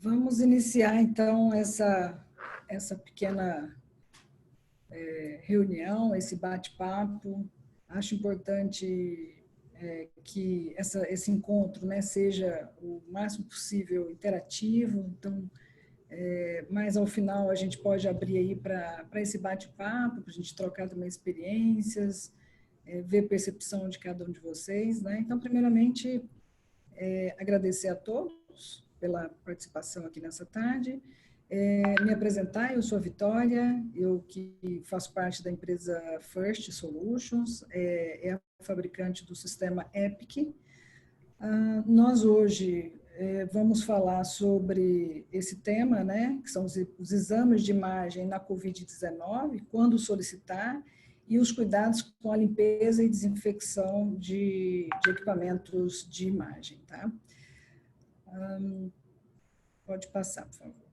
Vamos iniciar, então, essa pequena reunião, esse bate-papo. Acho importante que esse encontro, né, seja o máximo possível interativo, então, mas ao final a gente pode abrir aí para esse bate-papo, para a gente trocar também experiências, ver a percepção de cada um de vocês, né? Então, primeiramente, agradecer a todos pela participação aqui nessa tarde. Me apresentar, eu sou a Vitória, eu que faço parte da empresa First Solutions, é a fabricante do sistema Epic. Nós hoje vamos falar sobre esse tema, né, que são os exames de imagem na Covid-19, quando solicitar, e os cuidados com a limpeza e desinfecção de equipamentos de imagem, tá? Pode passar, por favor.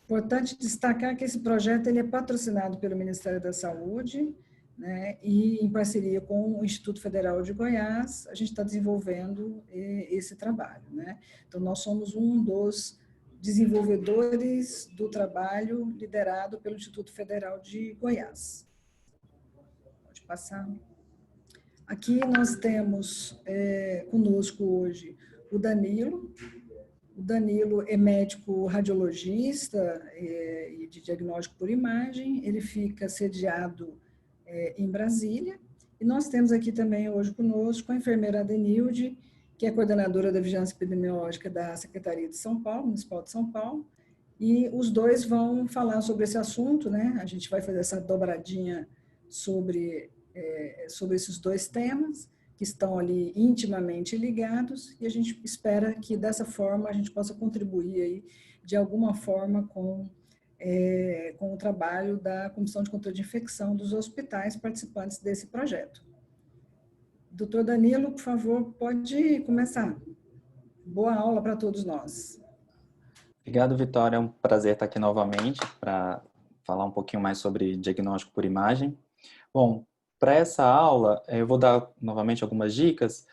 Importante destacar que esse projeto ele é patrocinado pelo Ministério da Saúde, né, e em parceria com o Instituto Federal de Goiás, a gente está desenvolvendo esse trabalho, né? Então, nós somos um dos desenvolvedores do trabalho liderado pelo Instituto Federal de Goiás. Pode passar. Aqui nós temos conosco hoje o Danilo. O Danilo é médico radiologista e de diagnóstico por imagem, ele fica sediado em Brasília. E nós temos aqui também hoje conosco a enfermeira Adenilde, que é coordenadora da Vigilância Epidemiológica da Secretaria de São Paulo, Municipal de São Paulo, e os dois vão falar sobre esse assunto, né? A gente vai fazer essa dobradinha sobre esses dois temas, que estão ali intimamente ligados, e a gente espera que dessa forma a gente possa contribuir aí, de alguma forma com o trabalho da Comissão de Controle de Infecção dos hospitais participantes desse projeto. Doutor Danilo, por favor, pode começar. Boa aula para todos nós. Obrigado, Vitória. É um prazer estar aqui novamente para falar um pouquinho mais sobre diagnóstico por imagem. Bom, para essa aula, eu vou dar novamente algumas dicas.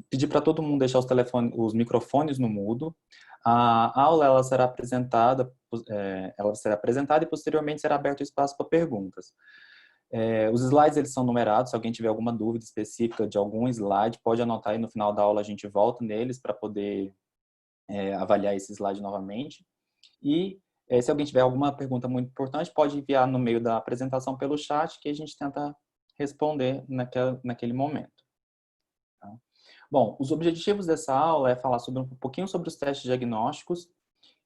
Pedir para todo mundo deixar os microfones no mudo. A aula ela será apresentada e posteriormente será aberto espaço para perguntas. Os slides eles são numerados. Se alguém tiver alguma dúvida específica de algum slide, pode anotar aí, no final da aula a gente volta neles para poder avaliar esse slide novamente. E se alguém tiver alguma pergunta muito importante, pode enviar no meio da apresentação pelo chat, que a gente tenta responder naquele momento. Tá? Bom, os objetivos dessa aula é falar um pouquinho sobre os testes diagnósticos,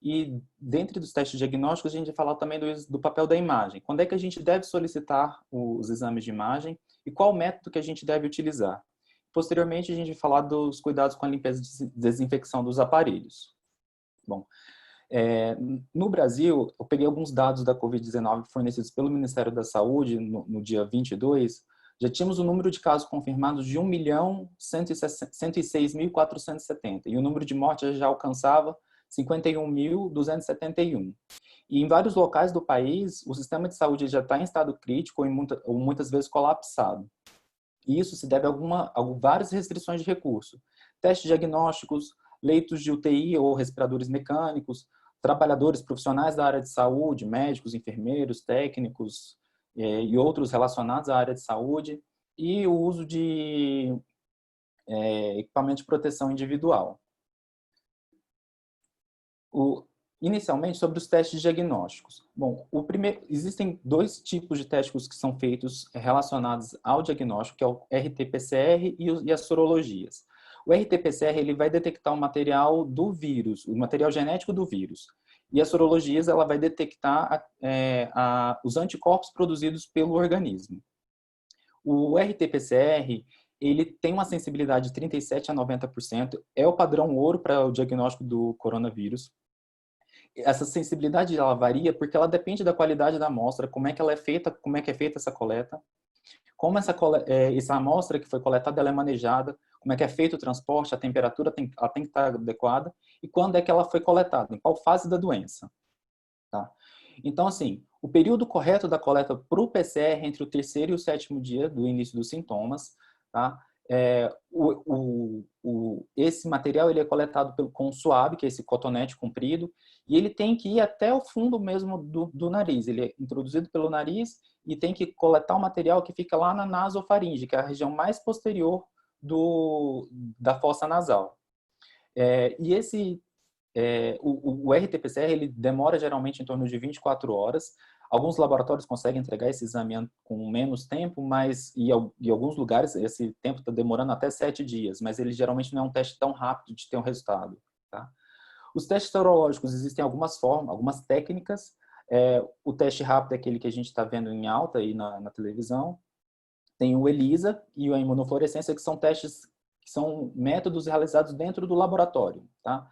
e dentre dos testes diagnósticos a gente vai falar também do papel da imagem. Quando é que a gente deve solicitar os exames de imagem e qual método que a gente deve utilizar. Posteriormente a gente vai falar dos cuidados com a limpeza e desinfecção dos aparelhos. Bom, no Brasil, eu peguei alguns dados da Covid-19 fornecidos pelo Ministério da Saúde no dia 22, já tínhamos o número de casos confirmados de 1.106.470 e o número de mortes já alcançava 51.271. E em vários locais do país, o sistema de saúde já está em estado crítico ou muitas vezes colapsado. E isso se deve a várias restrições de recurso. Testes diagnósticos, leitos de UTI ou respiradores mecânicos, trabalhadores profissionais da área de saúde, médicos, enfermeiros, técnicos e outros relacionados à área de saúde, e o uso de equipamento de proteção individual. Inicialmente, sobre os testes diagnósticos. Bom, existem dois tipos de testes que são feitos relacionados ao diagnóstico, que é o RT-PCR e as sorologias. O RT-PCR ele vai detectar o material do vírus, o material genético do vírus. E as sorologias ela vai detectar os anticorpos produzidos pelo organismo. O RT-PCR ele tem uma sensibilidade de 37% a 90%, é o padrão ouro para o diagnóstico do coronavírus. Essa sensibilidade ela varia porque ela depende da qualidade da amostra, como é que ela é feita, como é que é feita essa coleta, como essa amostra que foi coletada ela é manejada, como é que é feito o transporte, a temperatura ela tem que estar adequada e quando é que ela foi coletada, em qual fase da doença. Tá? Então, assim, o período correto da coleta para o PCR é entre o terceiro e o sétimo dia do início dos sintomas. Tá? Esse material ele é coletado com suave, que é esse cotonete comprido, e ele tem que ir até o fundo mesmo do nariz. Ele é introduzido pelo nariz e tem que coletar o material que fica lá na nasofaringe, que é a região mais posterior da fossa nasal. E o RT-PCR ele demora geralmente em torno de 24 horas. Alguns laboratórios conseguem entregar esse exame com menos tempo, mas em alguns lugares esse tempo está demorando até 7 dias, mas ele geralmente não é um teste tão rápido de ter um resultado. Tá? Os testes sorológicos existem algumas formas, algumas técnicas. O teste rápido é aquele que a gente está vendo em alta aí na televisão. Tem o ELISA e a imunofluorescência, que são testes, que são métodos realizados dentro do laboratório. Tá?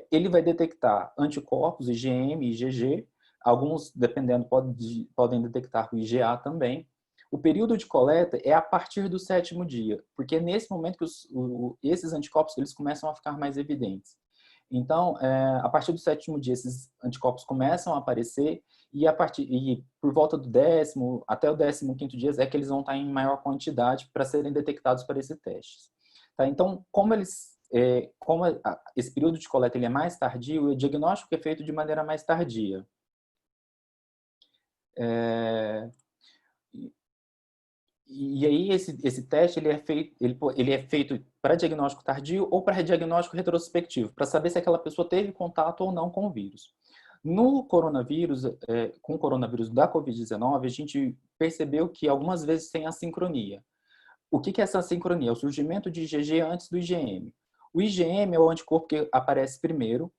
Ele vai detectar anticorpos, IgM e IgG. Alguns, dependendo, podem detectar o IgA também. O período de coleta é a partir do 7º dia, porque é nesse momento que esses anticorpos eles começam a ficar mais evidentes. Então, a partir do 7º dia, esses anticorpos começam a aparecer e por volta do 10º até o 15º dia é que eles vão estar em maior quantidade para serem detectados para esse teste. Tá? Então, como esse período de coleta ele é mais tardio, o diagnóstico é feito de maneira mais tardia. E aí esse teste ele é feito para diagnóstico tardio ou para diagnóstico retrospectivo, para saber se aquela pessoa teve contato ou não com o vírus. No coronavírus, com o coronavírus da Covid-19, a gente percebeu que algumas vezes tem assincronia. O que é essa assincronia? É o surgimento de IgG antes do IgM. O IgM é o anticorpo que aparece primeiro,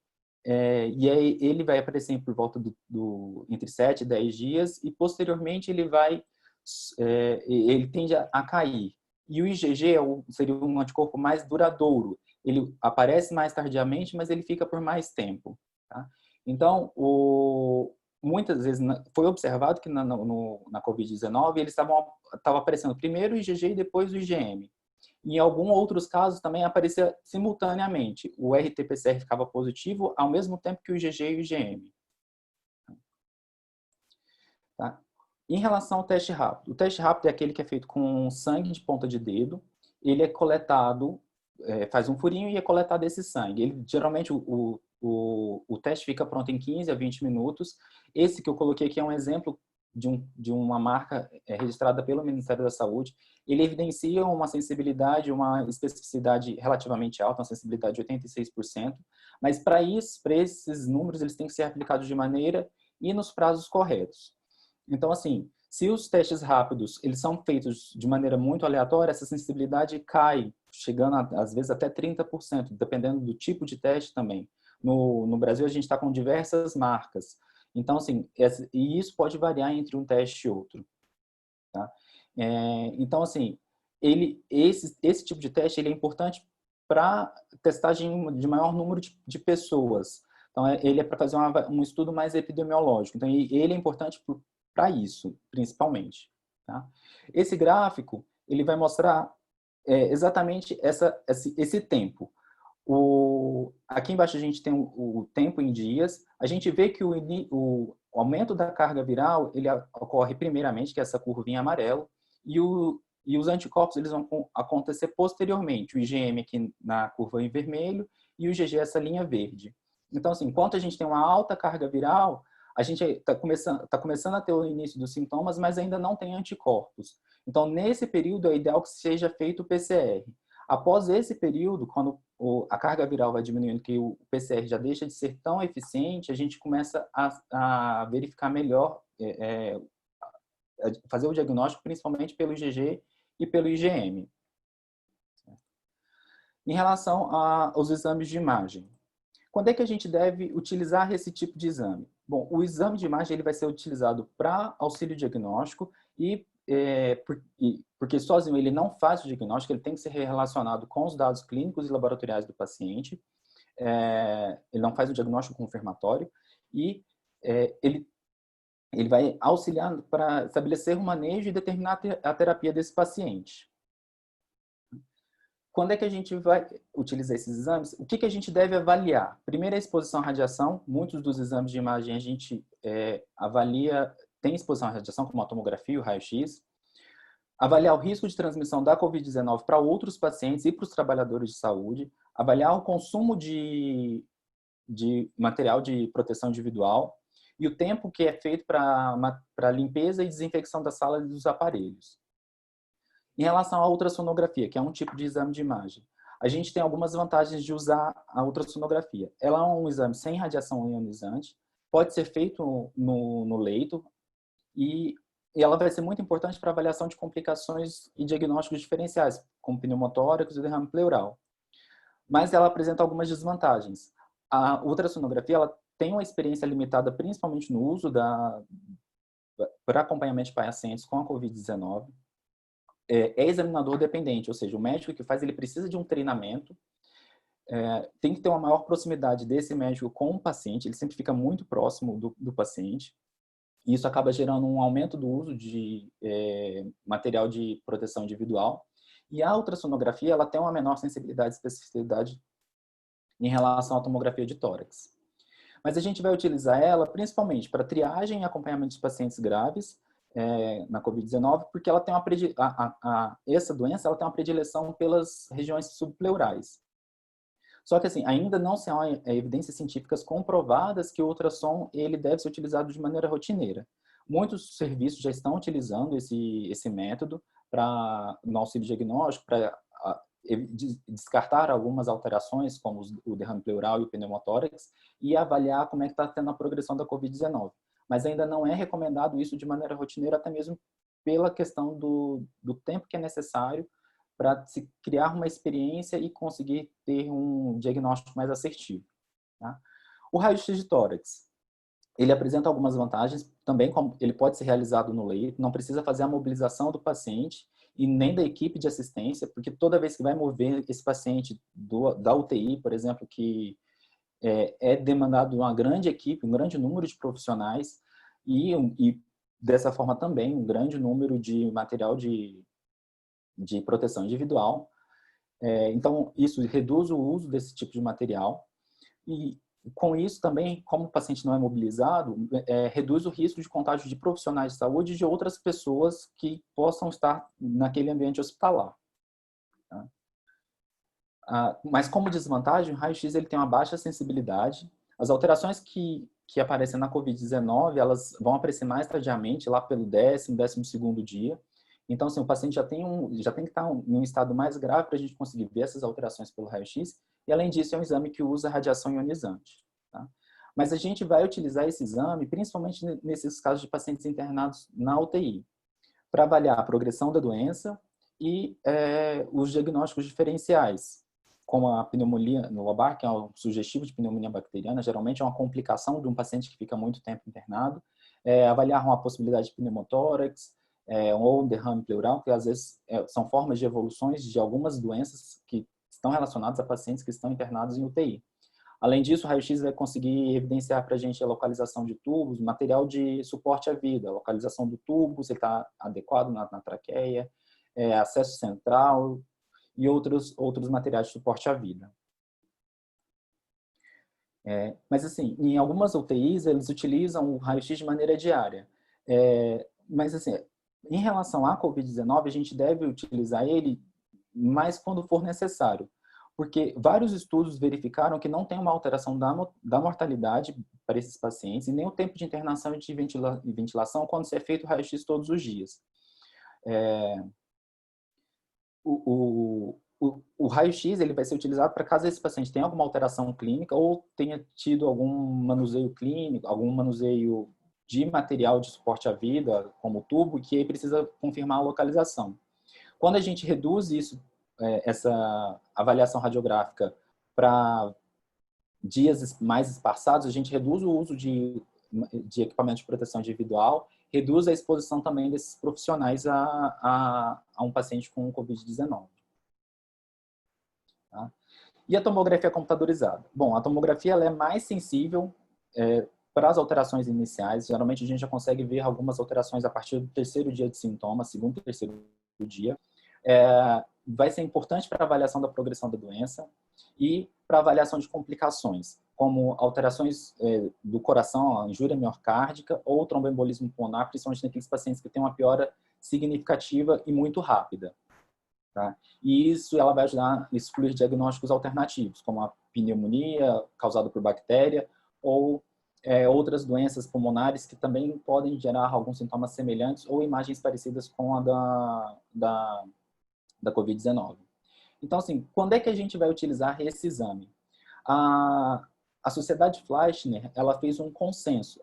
e aí ele vai aparecer por volta entre 7 e 10 dias, e posteriormente ele tende a cair. E o IgG seria um anticorpo mais duradouro. Ele aparece mais tardiamente, mas ele fica por mais tempo. Tá? Então, muitas vezes foi observado que na Covid-19 eles estavam aparecendo primeiro o IgG e depois o IgM. Em alguns outros casos também aparecia simultaneamente. O RT-PCR ficava positivo ao mesmo tempo que o IgG e o IgM. Tá? Em relação ao teste rápido, o teste rápido é aquele que é feito com sangue de ponta de dedo. Ele é coletado, faz um furinho e é coletado esse sangue. Geralmente o teste fica pronto em 15 a 20 minutos. Esse que eu coloquei aqui é um exemplo de uma marca registrada pelo Ministério da Saúde. Ele evidencia uma sensibilidade, uma especificidade relativamente alta, uma sensibilidade de 86%, mas para esses números, eles têm que ser aplicados de maneira e nos prazos corretos. Então, assim, se os testes rápidos eles são feitos de maneira muito aleatória, essa sensibilidade cai, chegando às vezes até 30%, dependendo do tipo de teste também. No Brasil, a gente está com diversas marcas. Então, assim, e isso pode variar entre um teste e outro. Tá? Então, assim, esse tipo de teste ele é importante para testagem de maior número de pessoas. Então, ele é para fazer um estudo mais epidemiológico. Então, ele é importante para isso, principalmente. Tá? Esse gráfico ele vai mostrar exatamente esse tempo. Aqui embaixo a gente tem o tempo em dias. A gente vê que o aumento da carga viral ele ocorre primeiramente, que é essa curvinha amarela, e os anticorpos eles vão acontecer posteriormente. O IgM aqui na curva em vermelho e o IgG essa linha verde. Então, assim, enquanto a gente tem uma alta carga viral, a gente está começando a ter o início dos sintomas, mas ainda não tem anticorpos. Então, nesse período, é ideal que seja feito o PCR. Após esse período, quando a carga viral vai diminuindo, que o PCR já deixa de ser tão eficiente, a gente começa a verificar melhor, fazer o diagnóstico, principalmente pelo IgG e pelo IgM. Em relação aos exames de imagem, quando é que a gente deve utilizar esse tipo de exame? Bom, o exame de imagem ele vai ser utilizado para auxílio diagnóstico porque sozinho ele não faz o diagnóstico, ele tem que ser relacionado com os dados clínicos e laboratoriais do paciente. Ele não faz o diagnóstico confirmatório e ele vai auxiliar para estabelecer o manejo e determinar a terapia desse paciente. Quando é que a gente vai utilizar esses exames? O que a gente deve avaliar? Primeiro, a exposição à radiação. Muitos dos exames de imagem a gente avalia, tem exposição à radiação, como a tomografia, o raio-x. Avaliar o risco de transmissão da Covid-19 para outros pacientes e para os trabalhadores de saúde, avaliar o consumo de material de proteção individual e o tempo que é feito para limpeza e desinfecção da sala e dos aparelhos. Em relação à ultrassonografia, que é um tipo de exame de imagem, a gente tem algumas vantagens de usar a ultrassonografia. Ela é um exame sem radiação ionizante, pode ser feito no leito e ela vai ser muito importante para avaliação de complicações e diagnósticos diferenciais, como pneumotórax e derrame pleural. Mas ela apresenta algumas desvantagens. A ultrassonografia ela tem uma experiência limitada principalmente no uso para acompanhamento de pacientes com a Covid-19. É examinador dependente, ou seja, o médico que faz, ele precisa de um treinamento, tem que ter uma maior proximidade desse médico com o paciente, ele sempre fica muito próximo do paciente, e isso acaba gerando um aumento do uso de material de proteção individual, e a ultrassonografia, ela tem uma menor sensibilidade e especificidade em relação à tomografia de tórax. Mas a gente vai utilizar ela principalmente para triagem e acompanhamento de pacientes graves, na Covid-19, porque ela tem essa doença ela tem uma predileção pelas regiões subpleurais. Só que assim, ainda não se há evidências científicas comprovadas que o ultrassom ele deve ser utilizado de maneira rotineira. Muitos serviços já estão utilizando esse método para no auxílio diagnóstico, para descartar algumas alterações, como o derrame pleural e o pneumotórax, e avaliar como é que está tendo a progressão da Covid-19. Mas ainda não é recomendado isso de maneira rotineira, até mesmo pela questão do tempo que é necessário para se criar uma experiência e conseguir ter um diagnóstico mais assertivo. Tá? O raio-x de tórax, ele apresenta algumas vantagens, também como ele pode ser realizado no leito, não precisa fazer a mobilização do paciente e nem da equipe de assistência, porque toda vez que vai mover esse paciente da UTI, por exemplo, que é demandado uma grande equipe, um grande número de profissionais e dessa forma também um grande número de material de proteção individual. Então, isso reduz o uso desse tipo de material e com isso também, como o paciente não é mobilizado, reduz o risco de contágio de profissionais de saúde e de outras pessoas que possam estar naquele ambiente hospitalar. Tá? Mas como desvantagem, o raio-x ele tem uma baixa sensibilidade. As alterações que aparecem na Covid-19, elas vão aparecer mais tardiamente, lá pelo 12º dia. Então, assim, o paciente já tem que estar em um estado mais grave para a gente conseguir ver essas alterações pelo raio-x. E, além disso, é um exame que usa radiação ionizante. Tá? Mas a gente vai utilizar esse exame, principalmente nesses casos de pacientes internados na UTI, para avaliar a progressão da doença e os diagnósticos diferenciais, como a pneumonia no lobar, que é um sugestivo de pneumonia bacteriana, geralmente é uma complicação de um paciente que fica muito tempo internado, avaliar uma possibilidade de pneumotórax, ou derrame pleural, que às vezes são formas de evoluções de algumas doenças que estão relacionadas a pacientes que estão internados em UTI. Além disso, o raio-x vai conseguir evidenciar para a gente a localização de tubos, material de suporte à vida, a localização do tubo, se ele está adequado na traqueia, acesso central e outros materiais de suporte à vida. Mas assim, em algumas UTIs, eles utilizam o raio-x de maneira diária. Mas assim, em relação à Covid-19, a gente deve utilizar ele mais quando for necessário, porque vários estudos verificaram que não tem uma alteração da mortalidade para esses pacientes e nem o tempo de internação e de ventilação quando se é feito o raio-x todos os dias. O raio-x ele vai ser utilizado para caso esse paciente tenha alguma alteração clínica ou tenha tido algum manuseio clínico, algum manuseio de material de suporte à vida, como tubo, que aí precisa confirmar a localização. Quando a gente reduz isso, essa avaliação radiográfica para dias mais espaçados, a gente reduz o uso de equipamento de proteção individual, reduz a exposição também desses profissionais a um paciente com Covid-19. Tá? E a tomografia computadorizada? Bom, a tomografia ela é mais sensível para as alterações iniciais. Geralmente a gente já consegue ver algumas alterações a partir do 3º dia de sintomas, 2º e 3º dia. Vai ser importante para a avaliação da progressão da doença e para a avaliação de complicações. como alterações do coração, injúria miocárdica ou tromboembolismo pulmonar, principalmente naqueles pacientes que têm uma piora significativa e muito rápida. Tá? E isso ela vai ajudar a excluir diagnósticos alternativos, como a pneumonia causada por bactéria ou outras doenças pulmonares que também podem gerar alguns sintomas semelhantes ou imagens parecidas com a da Covid-19. Então, assim, quando é que a gente vai utilizar esse exame? A Sociedade Fleischner, ela fez um consenso.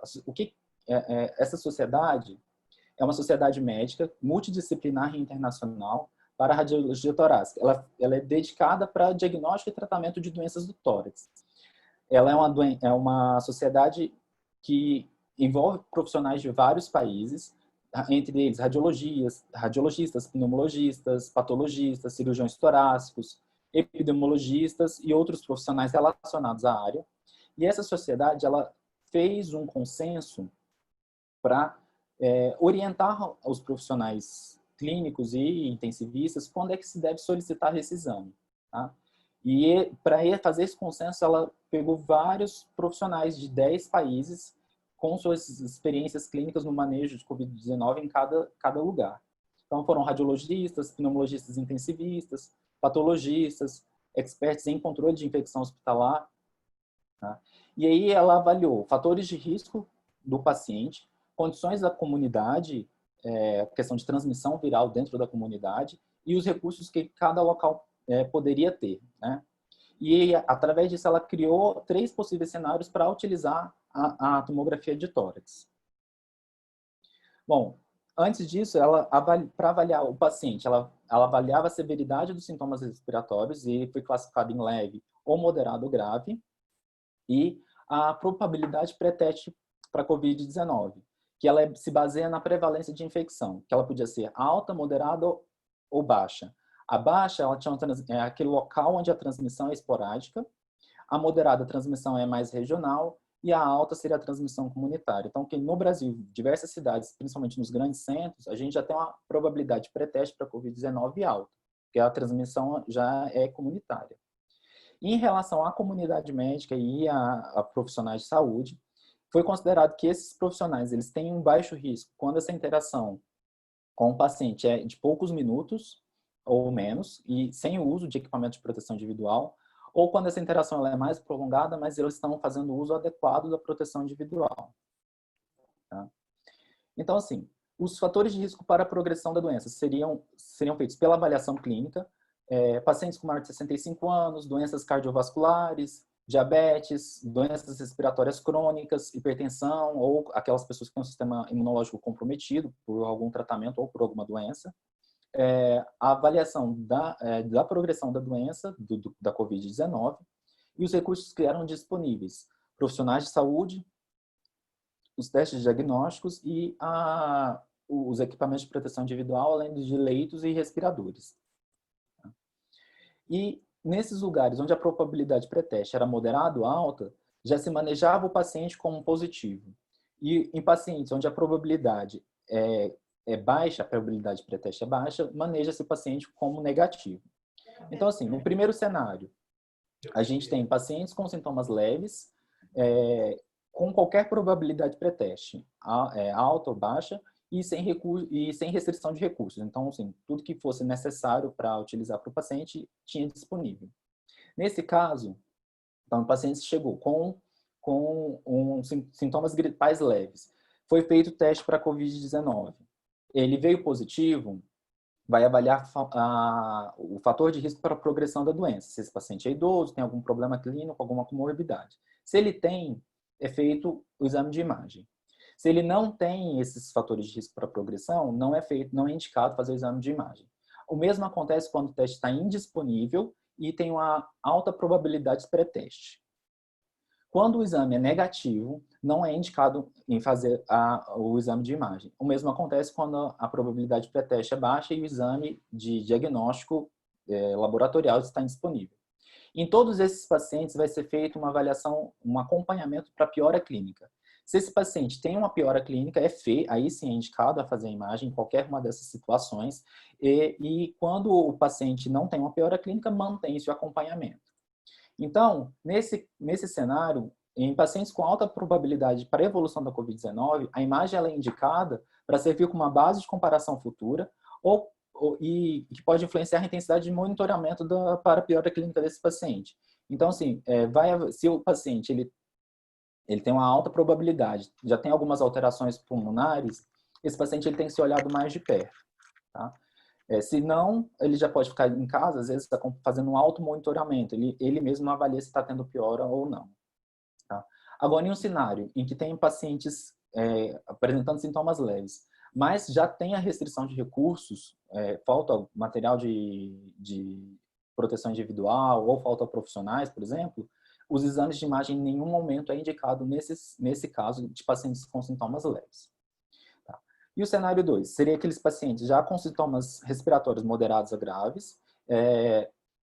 Essa sociedade é uma sociedade médica multidisciplinar e internacional para a radiologia torácica. Ela é dedicada para diagnóstico e tratamento de doenças do tórax. Ela é uma sociedade que envolve profissionais de vários países, entre eles radiologistas, pneumologistas, patologistas, cirurgiões torácicos, epidemiologistas e outros profissionais relacionados à área. E essa sociedade ela fez um consenso para orientar os profissionais clínicos e intensivistas quando é que se deve solicitar esse exame. Tá? E para fazer esse consenso, ela pegou vários profissionais de 10 países com suas experiências clínicas no manejo de Covid-19 em cada lugar. Então, foram radiologistas, pneumologistas intensivistas, patologistas, experts em controle de infecção hospitalar. Tá? E aí ela avaliou fatores de risco do paciente, condições da comunidade, questão de transmissão viral dentro da comunidade e os recursos que cada local poderia ter, né? E através disso ela criou 3 possíveis cenários para utilizar a tomografia de tórax. Bom, antes disso, para avaliar o paciente, ela avaliava a severidade dos sintomas respiratórios e foi classificado em leve ou moderado ou grave, e a probabilidade pré-teste para COVID-19, que ela se baseia na prevalência de infecção, que ela podia ser alta, moderada ou baixa. A baixa ela é aquele local onde a transmissão é esporádica, a moderada a transmissão é mais regional e a alta seria a transmissão comunitária. Então, que no Brasil, diversas cidades, principalmente nos grandes centros, a gente já tem uma probabilidade pré-teste para COVID-19 alta, porque a transmissão já é comunitária. Em relação à comunidade médica e a profissionais de saúde, foi considerado que esses profissionais eles têm um baixo risco quando essa interação com o paciente é de poucos minutos ou menos e sem o uso de equipamento de proteção individual, ou quando essa interação ela é mais prolongada, mas eles estão fazendo o uso adequado da proteção individual. Tá? Então, assim, os fatores de risco para a progressão da doença seriam feitos pela avaliação clínica, pacientes com maior de 65 anos, doenças cardiovasculares, diabetes, doenças respiratórias crônicas, hipertensão, ou aquelas pessoas que têm um sistema imunológico comprometido por algum tratamento ou por alguma doença. A avaliação da progressão da doença, da Covid-19, e os recursos que eram disponíveis. Profissionais de saúde, os testes diagnósticos e os equipamentos de proteção individual, além de leitos e respiradores. E nesses lugares onde a probabilidade pré-teste era moderada ou alta, já se manejava o paciente como positivo. E em pacientes onde a probabilidade é baixa, a probabilidade pré-teste é baixa, maneja-se o paciente como negativo. Então, assim, no primeiro cenário, a gente tem pacientes com sintomas leves, com qualquer probabilidade pré-teste, alta ou baixa, e sem restrição de recursos. Então, assim, tudo que fosse necessário para utilizar para o paciente tinha disponível. Nesse caso, então, o paciente chegou com sintomas gripais leves. Foi feito o teste para COVID-19. Ele veio positivo, vai avaliar o fator de risco para a progressão da doença. Se esse paciente é idoso, tem algum problema clínico, alguma comorbidade. Se ele tem, é feito o exame de imagem. Se ele não tem esses fatores de risco para progressão, não é indicado fazer o exame de imagem. O mesmo acontece quando o teste está indisponível e tem uma alta probabilidade pré-teste. Quando o exame é negativo, não é indicado em fazer o exame de imagem. O mesmo acontece quando a probabilidade pré-teste é baixa e o exame de diagnóstico laboratorial está indisponível. Em todos esses pacientes vai ser feito uma avaliação, um acompanhamento para piora clínica. Se esse paciente tem uma piora clínica, aí sim é indicado a fazer a imagem em qualquer uma dessas situações. E quando o paciente não tem uma piora clínica, mantém-se o acompanhamento. Então, nesse cenário, em pacientes com alta probabilidade para evolução da COVID-19, a imagem ela é indicada para servir como uma base de comparação futura e que pode influenciar a intensidade de monitoramento para a piora clínica desse paciente. Então, assim, se o paciente ele tem uma alta probabilidade, já tem algumas alterações pulmonares, esse paciente ele tem que ser olhado mais de perto. Tá? Se não, ele já pode ficar em casa, às vezes está fazendo um auto-monitoramento, ele mesmo avalia se está tendo piora ou não. Tá? Agora, em um cenário em que tem pacientes apresentando sintomas leves, mas já tem a restrição de recursos, falta material de proteção individual ou falta profissionais, por exemplo, os exames de imagem em nenhum momento é indicado nesse caso de pacientes com sintomas leves. Tá? E o cenário 2 seria aqueles pacientes já com sintomas respiratórios moderados a graves,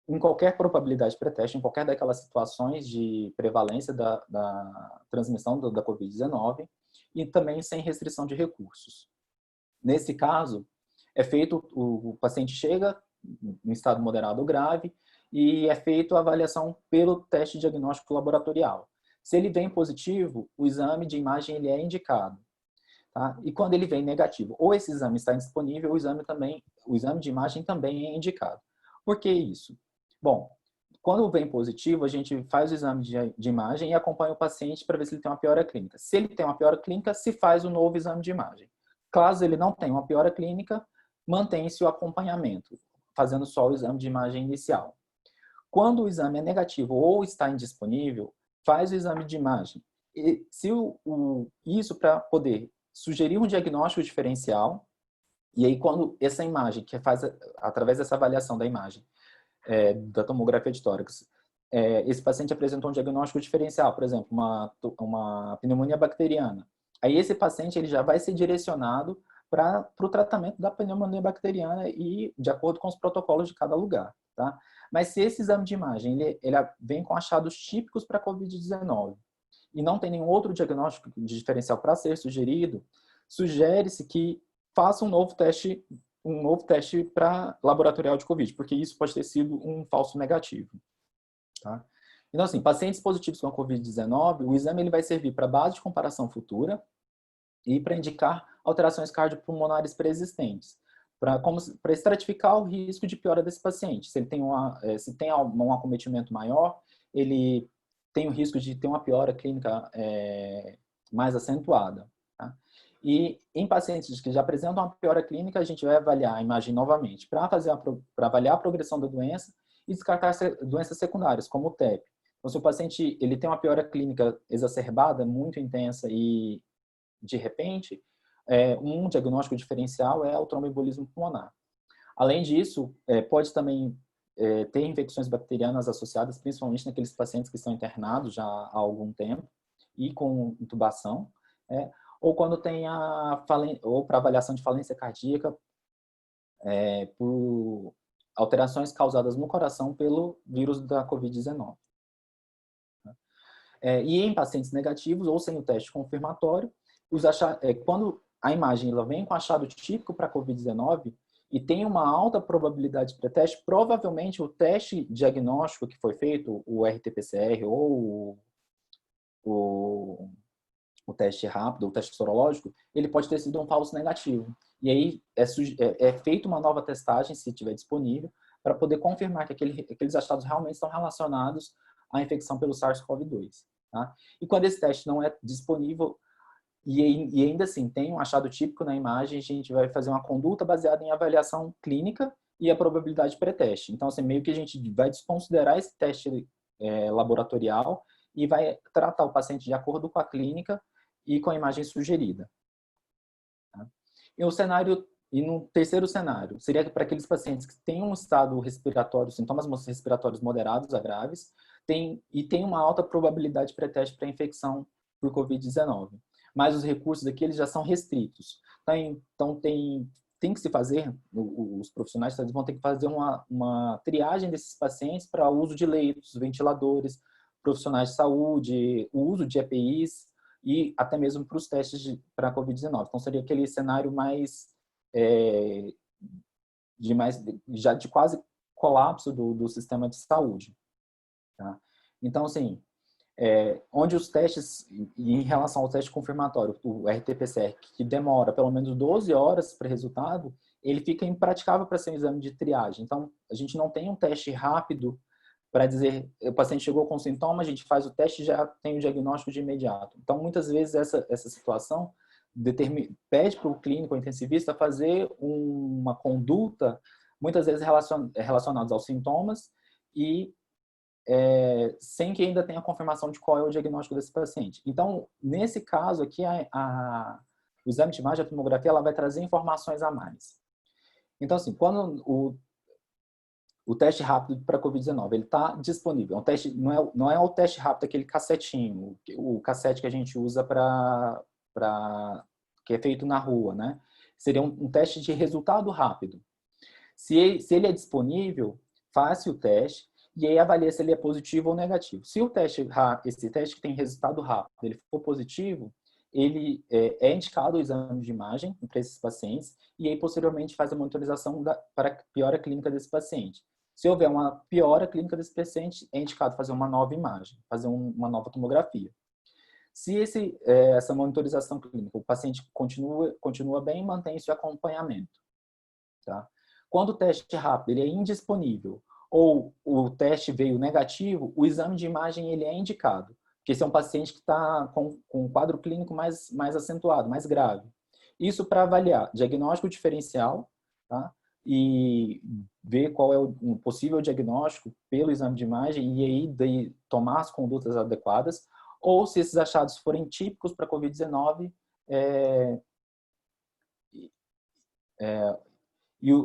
em qualquer probabilidade pré-teste, em qualquer daquelas situações de prevalência da transmissão da COVID-19 e também sem restrição de recursos. Nesse caso, o paciente chega em estado moderado ou grave e é feita a avaliação pelo teste diagnóstico laboratorial. Se ele vem positivo, o exame de imagem ele é indicado. Tá? E quando ele vem negativo, ou esse exame está indisponível, o exame de imagem também é indicado. Por que isso? Bom, quando vem positivo, a gente faz o exame de imagem e acompanha o paciente para ver se ele tem uma piora clínica. Se ele tem uma piora clínica, se faz um novo exame de imagem. Caso ele não tenha uma piora clínica, mantém-se o acompanhamento, fazendo só o exame de imagem inicial. Quando o exame é negativo ou está indisponível, faz o exame de imagem. E se isso para poder sugerir um diagnóstico diferencial, e aí quando essa imagem, que faz através dessa avaliação da imagem, da tomografia de tórax, esse paciente apresentou um diagnóstico diferencial, por exemplo, uma pneumonia bacteriana. Aí esse paciente ele já vai ser direcionado para o tratamento da pneumonia bacteriana e de acordo com os protocolos de cada lugar. Tá? Mas se esse exame de imagem ele vem com achados típicos para a COVID-19 e não tem nenhum outro diagnóstico de diferencial para ser sugerido, sugere-se que faça um novo teste para laboratorial de COVID, porque isso pode ter sido um falso negativo. Tá? Então, assim, pacientes positivos com a COVID-19, o exame ele vai servir para base de comparação futura e para indicar alterações cardiopulmonares pré-existentes, para estratificar o risco de piora desse paciente. Se ele tem se tem um acometimento maior, ele tem o risco de ter uma piora clínica mais acentuada. Tá? E em pacientes que já apresentam uma piora clínica, a gente vai avaliar a imagem novamente para avaliar a progressão da doença e descartar doenças secundárias, como o TEP. Então, se o paciente ele tem uma piora clínica exacerbada, muito intensa e de repente, um diagnóstico diferencial é o tromboembolismo pulmonar. Além disso, pode também ter infecções bacterianas associadas, principalmente naqueles pacientes que estão internados já há algum tempo e com intubação, ou quando tem ou para avaliação de falência cardíaca por alterações causadas no coração pelo vírus da COVID-19. E em pacientes negativos ou sem o teste confirmatório, quando a imagem ela vem com achado típico para a COVID-19 e tem uma alta probabilidade de pré-teste, provavelmente o teste diagnóstico que foi feito, o RT-PCR ou o teste rápido, o teste sorológico, ele pode ter sido um falso negativo. E aí é feita uma nova testagem, se estiver disponível, para poder confirmar que aqueles achados realmente estão relacionados à infecção pelo SARS-CoV-2. Tá? E quando esse teste não é disponível, e ainda assim tem um achado típico na imagem, a gente vai fazer uma conduta baseada em avaliação clínica e a probabilidade pré-teste. Então, assim, meio que a gente vai desconsiderar esse teste laboratorial e vai tratar o paciente de acordo com a clínica e com a imagem sugerida. Tá? E no terceiro cenário, seria para aqueles pacientes que têm um estado respiratório, sintomas respiratórios moderados a graves, tem uma alta probabilidade pré-teste para infecção por COVID-19. Mas os recursos aqui eles já são restritos. Então tem que se fazer, os profissionais vão ter que fazer uma triagem desses pacientes para o uso de leitos, ventiladores, profissionais de saúde, o uso de EPIs e até mesmo para os testes para a COVID-19. Então seria aquele cenário já de quase colapso do sistema de saúde. Tá? Então, assim, onde os testes, em relação ao teste confirmatório, o RT-PCR, que demora pelo menos 12 horas para resultado, ele fica impraticável para ser um exame de triagem. Então, a gente não tem um teste rápido para dizer, o paciente chegou com sintoma, a gente faz o teste e já tem o diagnóstico de imediato. Então, muitas vezes, essa situação pede para o clínico ou intensivista fazer uma conduta, muitas vezes relacionadas aos sintomas e sem que ainda tenha confirmação de qual é o diagnóstico desse paciente. Então, nesse caso aqui, o exame de imagem, a tomografia, ela vai trazer informações a mais. Então, assim, quando o teste rápido para COVID-19, ele está disponível. É um teste, não é o teste rápido, aquele cassetinho, o cassete que a gente usa que é feito na rua, né? Seria um teste de resultado rápido. Se ele é disponível, faça o teste e aí avalia se ele é positivo ou negativo. Se esse teste que tem resultado rápido, ele for positivo, ele é indicado o exame de imagem para esses pacientes e aí posteriormente faz a monitorização para a piora clínica desse paciente. Se houver uma piora clínica desse paciente, é indicado fazer uma nova imagem, fazer uma nova tomografia. Se essa monitorização clínica, o paciente continua bem, mantém-se o acompanhamento. Tá? Quando o teste rápido ele é indisponível ou o teste veio negativo, o exame de imagem ele é indicado, porque esse é um paciente que está com um quadro clínico mais acentuado, mais grave. Isso para avaliar diagnóstico diferencial, tá? E ver qual é o possível diagnóstico pelo exame de imagem e aí daí tomar as condutas adequadas, ou se esses achados forem típicos para COVID-19,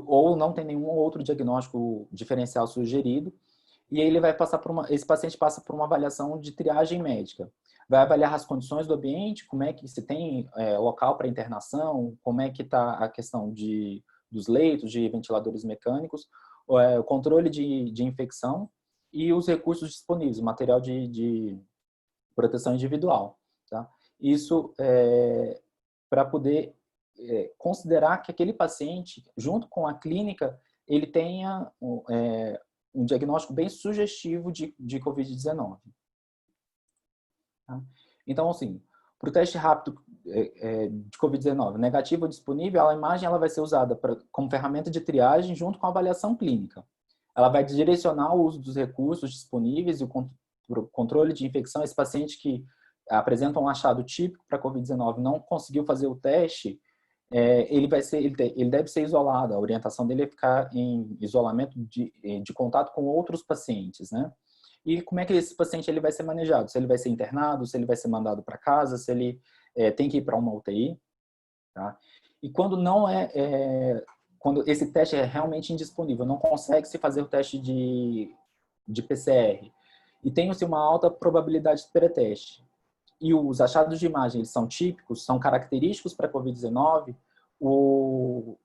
ou não tem nenhum outro diagnóstico diferencial sugerido, e aí ele vai passar esse paciente passa por uma avaliação de triagem médica. Vai avaliar as condições do ambiente, como é que se tem local para internação, como é que está a questão dos leitos, de ventiladores mecânicos, o controle de infecção e os recursos disponíveis, o material de proteção individual. Tá? Isso para poder considerar que aquele paciente, junto com a clínica, ele tenha um diagnóstico bem sugestivo de Covid-19. Tá? Então, assim, para o teste rápido de Covid-19, negativo ou disponível, a imagem ela vai ser usada como ferramenta de triagem junto com a avaliação clínica. Ela vai direcionar o uso dos recursos disponíveis e o controle de infecção. Esse paciente que apresenta um achado típico para Covid-19 não conseguiu fazer o teste, ele deve ser isolado. A orientação dele é ficar em isolamento de contato com outros pacientes, né? E como é que esse paciente ele vai ser manejado? Se ele vai ser internado, se ele vai ser mandado para casa, se ele tem que ir para uma UTI, tá? E quando quando esse teste é realmente indisponível, não consegue se fazer o teste de PCR e tem-se uma alta probabilidade de pré-teste, e os achados de imagem eles são típicos, são característicos para a COVID-19, o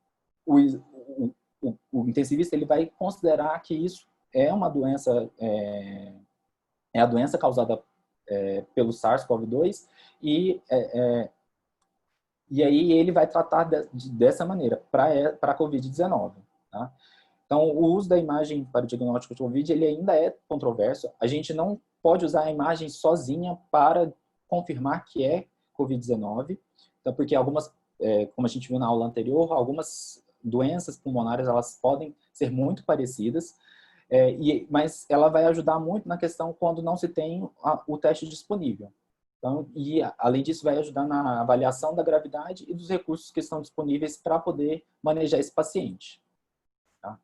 intensivista ele vai considerar que isso é uma doença, a doença causada pelo SARS-CoV-2 e aí ele vai tratar dessa maneira para a COVID-19. Tá? Então, o uso da imagem para o diagnóstico de COVID ele ainda é controverso. A gente não pode usar a imagem sozinha para confirmar que é COVID-19, então, porque algumas, como a gente viu na aula anterior, algumas doenças pulmonares elas podem ser muito parecidas, mas ela vai ajudar muito na questão quando não se tem o teste disponível. Então, e além disso vai ajudar na avaliação da gravidade e dos recursos que estão disponíveis para poder manejar esse paciente. Tá?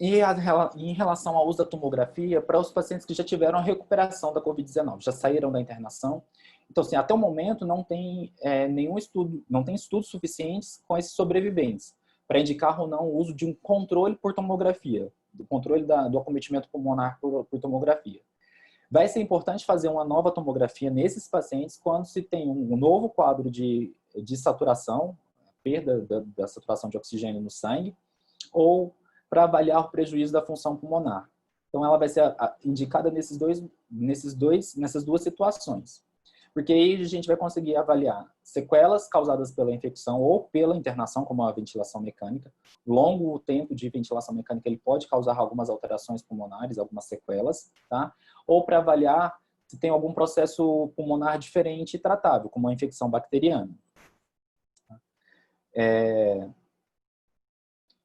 Em relação ao uso da tomografia, para os pacientes que já tiveram a recuperação da COVID-19, já saíram da internação, então, assim, até o momento não tem nenhum estudo, não tem estudos suficientes com esses sobreviventes para indicar ou não o uso de um controle por tomografia, do controle do acometimento pulmonar por tomografia. Vai ser importante fazer uma nova tomografia nesses pacientes quando se tem um novo quadro de saturação, perda da saturação de oxigênio no sangue, ou para avaliar o prejuízo da função pulmonar. Então, ela vai ser indicada nessas duas situações. Porque aí a gente vai conseguir avaliar sequelas causadas pela infecção ou pela internação, como a ventilação mecânica. Longo tempo de ventilação mecânica ele pode causar algumas alterações pulmonares, algumas sequelas, tá? Ou para avaliar se tem algum processo pulmonar diferente e tratável, como a infecção bacteriana.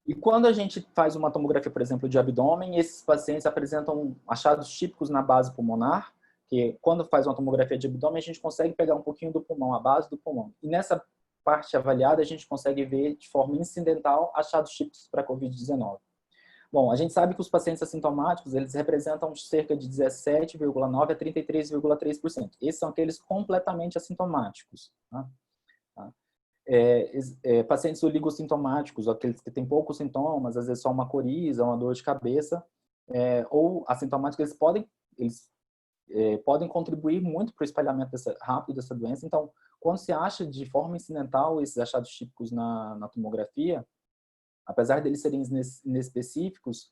E quando a gente faz uma tomografia, por exemplo, de abdômen, esses pacientes apresentam achados típicos na base pulmonar, que quando faz uma tomografia de abdômen, a gente consegue pegar um pouquinho do pulmão, a base do pulmão. E nessa parte avaliada, a gente consegue ver de forma incidental achados típicos para a COVID-19. Bom, a gente sabe que os pacientes assintomáticos, eles representam cerca de 17,9% a 33,3%. Esses são aqueles completamente assintomáticos. Tá? Pacientes oligossintomáticos, aqueles que têm poucos sintomas, às vezes só uma coriza, uma dor de cabeça, ou assintomáticos, eles podem contribuir muito para o espalhamento rápido dessa doença. Então, quando se acha de forma incidental esses achados típicos na tomografia, apesar deles serem inespecíficos,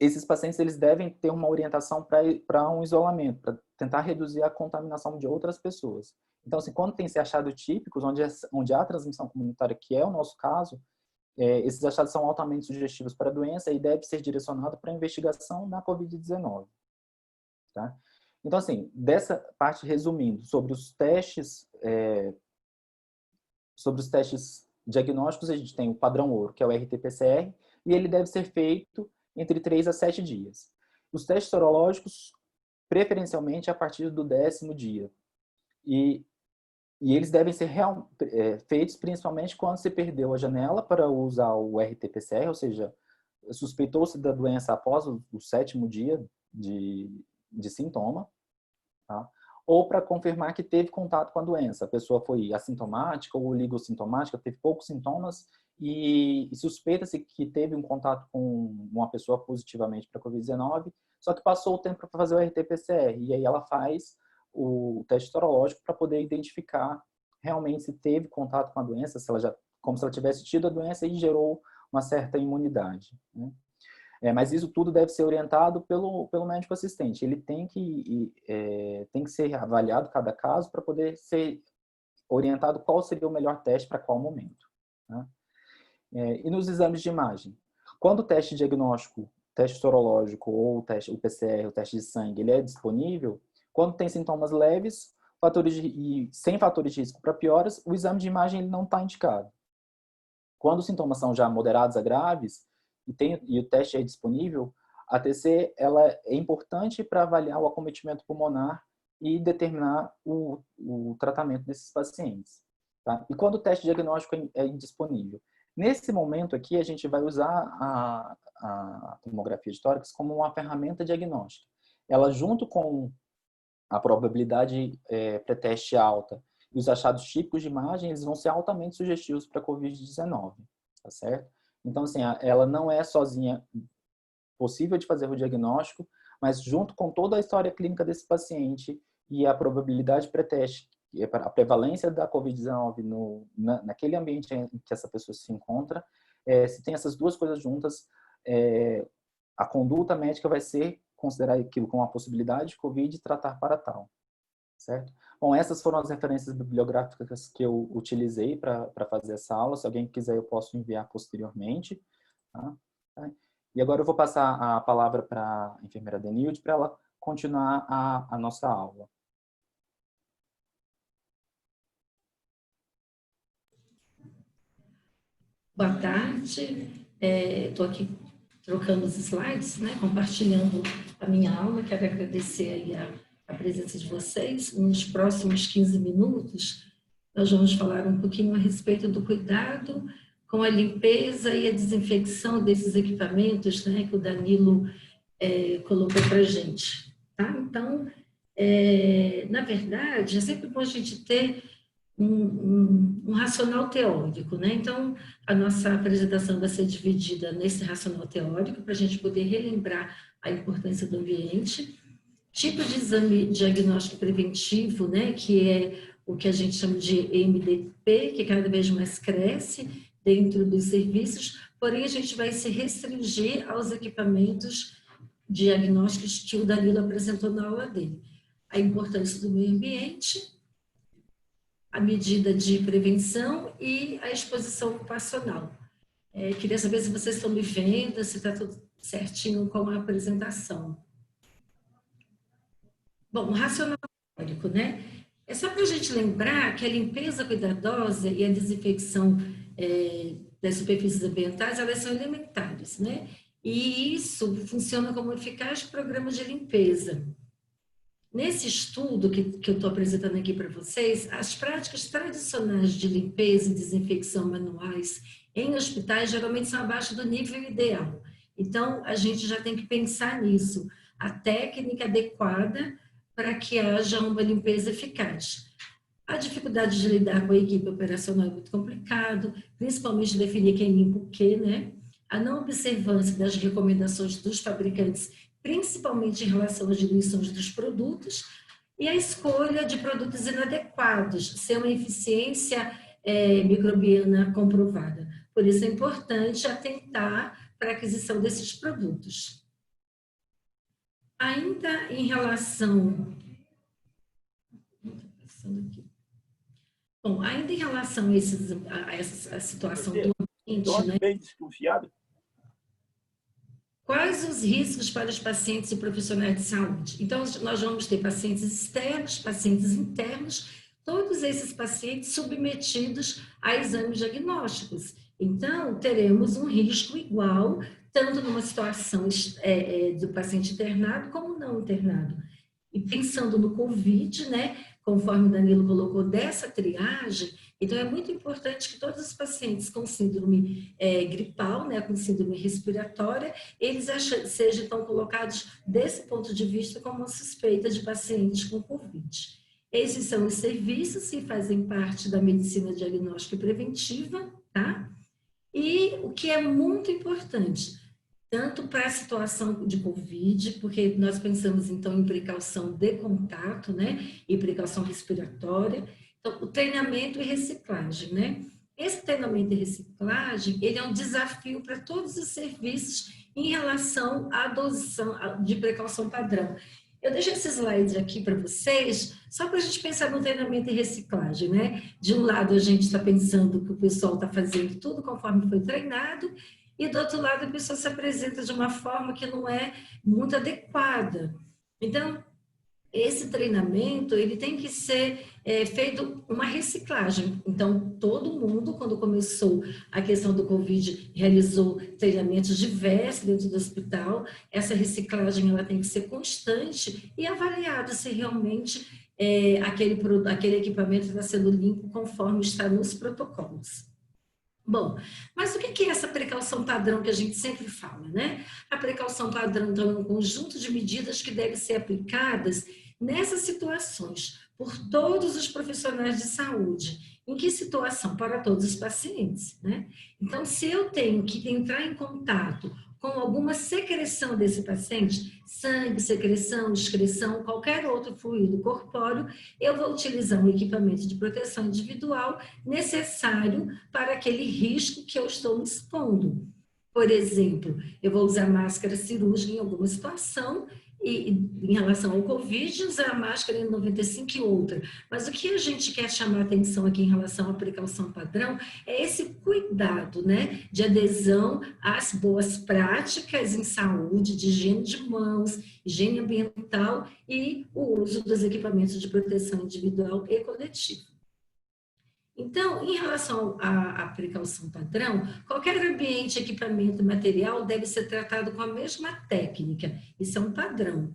esses pacientes eles devem ter uma orientação para um isolamento, para tentar reduzir a contaminação de outras pessoas. Então, assim, quando tem esse achado típicos, onde há transmissão comunitária, que é o nosso caso, esses achados são altamente sugestivos para a doença e deve ser direcionado para a investigação da COVID-19. Tá? Então, assim, dessa parte, resumindo, sobre os testes diagnósticos, a gente tem o padrão ouro, que é o RT-PCR, e ele deve ser feito entre 3 a 7 dias. Os testes sorológicos, preferencialmente, a partir do 10º dia. E eles devem ser feitos principalmente quando se perdeu a janela para usar o RT-PCR, ou seja, suspeitou-se da doença após o 7º dia de sintoma, tá? Ou para confirmar que teve contato com a doença. A pessoa foi assintomática ou oligossintomática, teve poucos sintomas e suspeita-se que teve um contato com uma pessoa positivamente para a COVID-19, só que passou o tempo para fazer o RT-PCR. E aí ela faz o teste sorológico para poder identificar realmente se teve contato com a doença, como se ela tivesse tido a doença e gerou uma certa imunidade, né? Mas isso tudo deve ser orientado pelo médico assistente. Ele tem que ser avaliado cada caso para poder ser orientado qual seria o melhor teste para qual momento, né? E nos exames de imagem? Quando o teste diagnóstico, teste sorológico ou o PCR, o teste de sangue, ele é disponível, quando tem sintomas leves e sem fatores de risco para pioras, o exame de imagem ele não está indicado. Quando os sintomas são já moderados a graves e o teste é disponível, a TC ela é importante para avaliar o acometimento pulmonar e determinar o tratamento desses pacientes. Tá? E quando o teste diagnóstico é indisponível? Nesse momento aqui, a gente vai usar a tomografia de tórax como uma ferramenta diagnóstica. Ela, junto com a probabilidade pré-teste alta e os achados típicos de imagem, eles vão ser altamente sugestivos para a COVID-19, tá certo? Então, assim, ela não é sozinha possível de fazer o diagnóstico, mas junto com toda a história clínica desse paciente e a probabilidade pré-teste, a prevalência da COVID-19 naquele ambiente em que essa pessoa se encontra, se tem essas duas coisas juntas, a conduta médica vai ser considerar aquilo como uma possibilidade de COVID e tratar para tal, certo? Bom, essas foram as referências bibliográficas que eu utilizei para fazer essa aula. Se alguém quiser, eu posso enviar posteriormente, tá? E agora eu vou passar a palavra para a enfermeira Denilde para ela continuar a nossa aula. Boa tarde, estou aqui trocando os slides, né, compartilhando a minha aula. Quero agradecer aí a presença de vocês. Nos próximos 15 minutos, nós vamos falar um pouquinho a respeito do cuidado com a limpeza e a desinfecção desses equipamentos, né, que o Danilo colocou para a gente. Tá? Então, na verdade, é sempre bom a gente ter um racional teórico, né? Então, a nossa apresentação vai ser dividida nesse racional teórico, para a gente poder relembrar a importância do ambiente, tipo de exame diagnóstico preventivo, né? Que é o que a gente chama de MDP, que cada vez mais cresce dentro dos serviços, porém a gente vai se restringir aos equipamentos diagnósticos que o Danilo apresentou na aula dele. a importância do meio ambiente, a medida de prevenção e a exposição ocupacional. Queria saber se vocês estão me vendo, se está tudo certinho com a apresentação. Bom, o racional calórico, né? É só para a gente lembrar que a limpeza cuidadosa e a desinfecção das superfícies ambientais, elas são elementares, né? E isso funciona como um eficaz programa de limpeza. Nesse estudo que eu estou apresentando aqui para vocês, as práticas tradicionais de limpeza e desinfecção manuais em hospitais geralmente são abaixo do nível ideal. Então, a gente já tem que pensar nisso, a técnica adequada para que haja uma limpeza eficaz. A dificuldade de lidar com a equipe operacional é muito complicado, principalmente definir quem limpa o quê, né? A não observância das recomendações dos fabricantes, principalmente em relação às diluições dos produtos, e a escolha de produtos inadequados, sem uma eficiência microbiana comprovada. Por isso é importante atentar para a aquisição desses produtos. Ainda em relação... Bom, ainda em relação a essa situação do ambiente, né? Bem desconfiado. Quais os riscos para os pacientes e profissionais de saúde? Então, nós vamos ter pacientes externos, pacientes internos, todos esses pacientes submetidos a exames diagnósticos. Então, teremos um risco igual, tanto numa situação do paciente internado como não internado. E pensando no COVID, né, conforme o Danilo colocou, dessa triagem, então é muito importante que todos os pacientes com síndrome gripal, né, com síndrome respiratória, eles sejam então colocados desse ponto de vista como suspeita de pacientes com COVID. Esses são os serviços que fazem parte da medicina diagnóstica e preventiva, tá? E o que é muito importante, tanto para a situação de COVID, porque nós pensamos, então, em precaução de contato, né, e precaução respiratória, então, o treinamento e reciclagem, né? Esse treinamento e reciclagem, ele é um desafio para todos os serviços em relação à adoção de precaução padrão. Eu deixei esse slide aqui para vocês, só para a gente pensar no treinamento e reciclagem, né? De um lado, a gente está pensando que o pessoal está fazendo tudo conforme foi treinado, e do outro lado a pessoa se apresenta de uma forma que não é muito adequada. Então, esse treinamento, ele tem que ser feito uma reciclagem. Então, todo mundo, quando começou a questão do COVID, realizou treinamentos diversos dentro do hospital. Essa reciclagem, ela tem que ser constante e avaliada se realmente aquele equipamento está sendo limpo conforme está nos protocolos. Bom, mas o que é essa precaução padrão que a gente sempre fala, né? A precaução padrão, então, é um conjunto de medidas que devem ser aplicadas nessas situações por todos os profissionais de saúde. Em que situação? Para todos os pacientes, né? Então, se eu tenho que entrar em contato com alguma secreção desse paciente, sangue, secreção, excreção, qualquer outro fluido corpóreo, eu vou utilizar um equipamento de proteção individual necessário para aquele risco que eu estou me expondo. Por exemplo, eu vou usar máscara cirúrgica em alguma situação, e em relação ao COVID, usar a máscara em 95 e outra. Mas o que a gente quer chamar a atenção aqui em relação à precaução padrão é esse cuidado, né, de adesão às boas práticas em saúde, de higiene de mãos, higiene ambiental e o uso dos equipamentos de proteção individual e coletiva. Então, em relação à precaução padrão, qualquer ambiente, equipamento e material deve ser tratado com a mesma técnica. Isso é um padrão.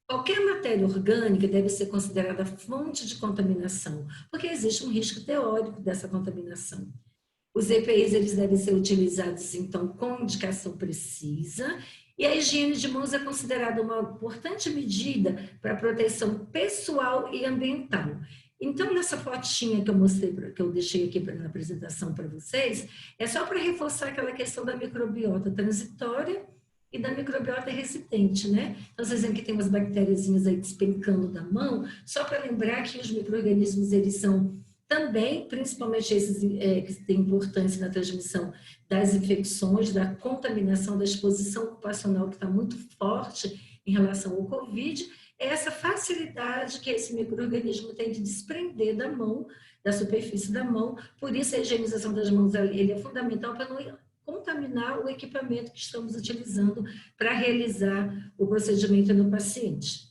Qualquer matéria orgânica deve ser considerada fonte de contaminação, porque existe um risco teórico dessa contaminação. Os EPIs, eles devem ser utilizados, então, com indicação precisa, e a higiene de mãos é considerada uma importante medida para a proteção pessoal e ambiental. Então, nessa fotinha que eu mostrei, que eu deixei aqui na apresentação para vocês, é só para reforçar aquela questão da microbiota transitória e da microbiota residente, né? Então, vocês veem que tem umas bactériazinhas aí despencando da mão, só para lembrar que os micro-organismos, eles são também, principalmente esses que têm importância na transmissão das infecções, da contaminação, da exposição ocupacional, que está muito forte em relação ao COVID. é essa facilidade que esse micro-organismo tem de desprender da mão, da superfície da mão. Por isso, a higienização das mãos ele é fundamental para não contaminar o equipamento que estamos utilizando para realizar o procedimento no paciente.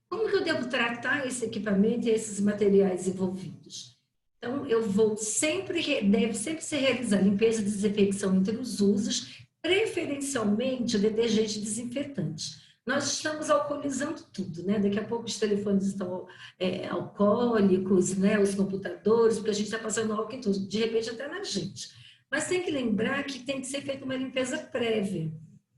Como que eu devo tratar esse equipamento e esses materiais envolvidos? Então, deve sempre ser realizada limpeza e desinfecção entre os usos, preferencialmente detergente desinfetante. Nós estamos alcoolizando tudo, né? Daqui a pouco os telefones estão alcoólicos, né? Os computadores, porque a gente está passando álcool em tudo, de repente até na gente. Mas tem que lembrar que tem que ser feita uma limpeza prévia.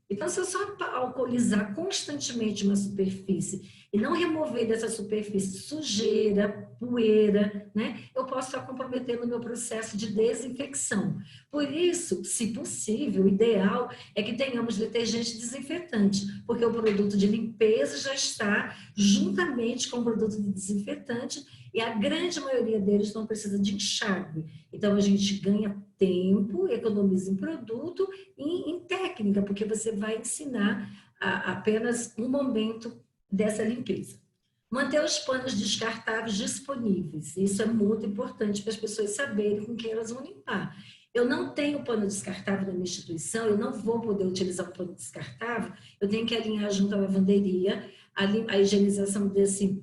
Então, se eu só alcoolizar constantemente uma superfície e não remover dessa superfície sujeira, poeira, né, eu posso estar comprometendo o meu processo de desinfecção. Por isso, se possível, o ideal é que tenhamos detergente desinfetante, porque o produto de limpeza já está juntamente com o produto de desinfetante e a grande maioria deles não precisa de enxágue. Então, a gente ganha tempo, economiza em produto e em técnica, porque você vai ensinar apenas um momento dessa limpeza. Manter os panos descartáveis disponíveis. Isso é muito importante para as pessoas saberem com quem elas vão limpar. Eu não tenho pano descartável na minha instituição, eu não vou poder utilizar um pano descartável, eu tenho que alinhar junto à lavanderia a higienização desse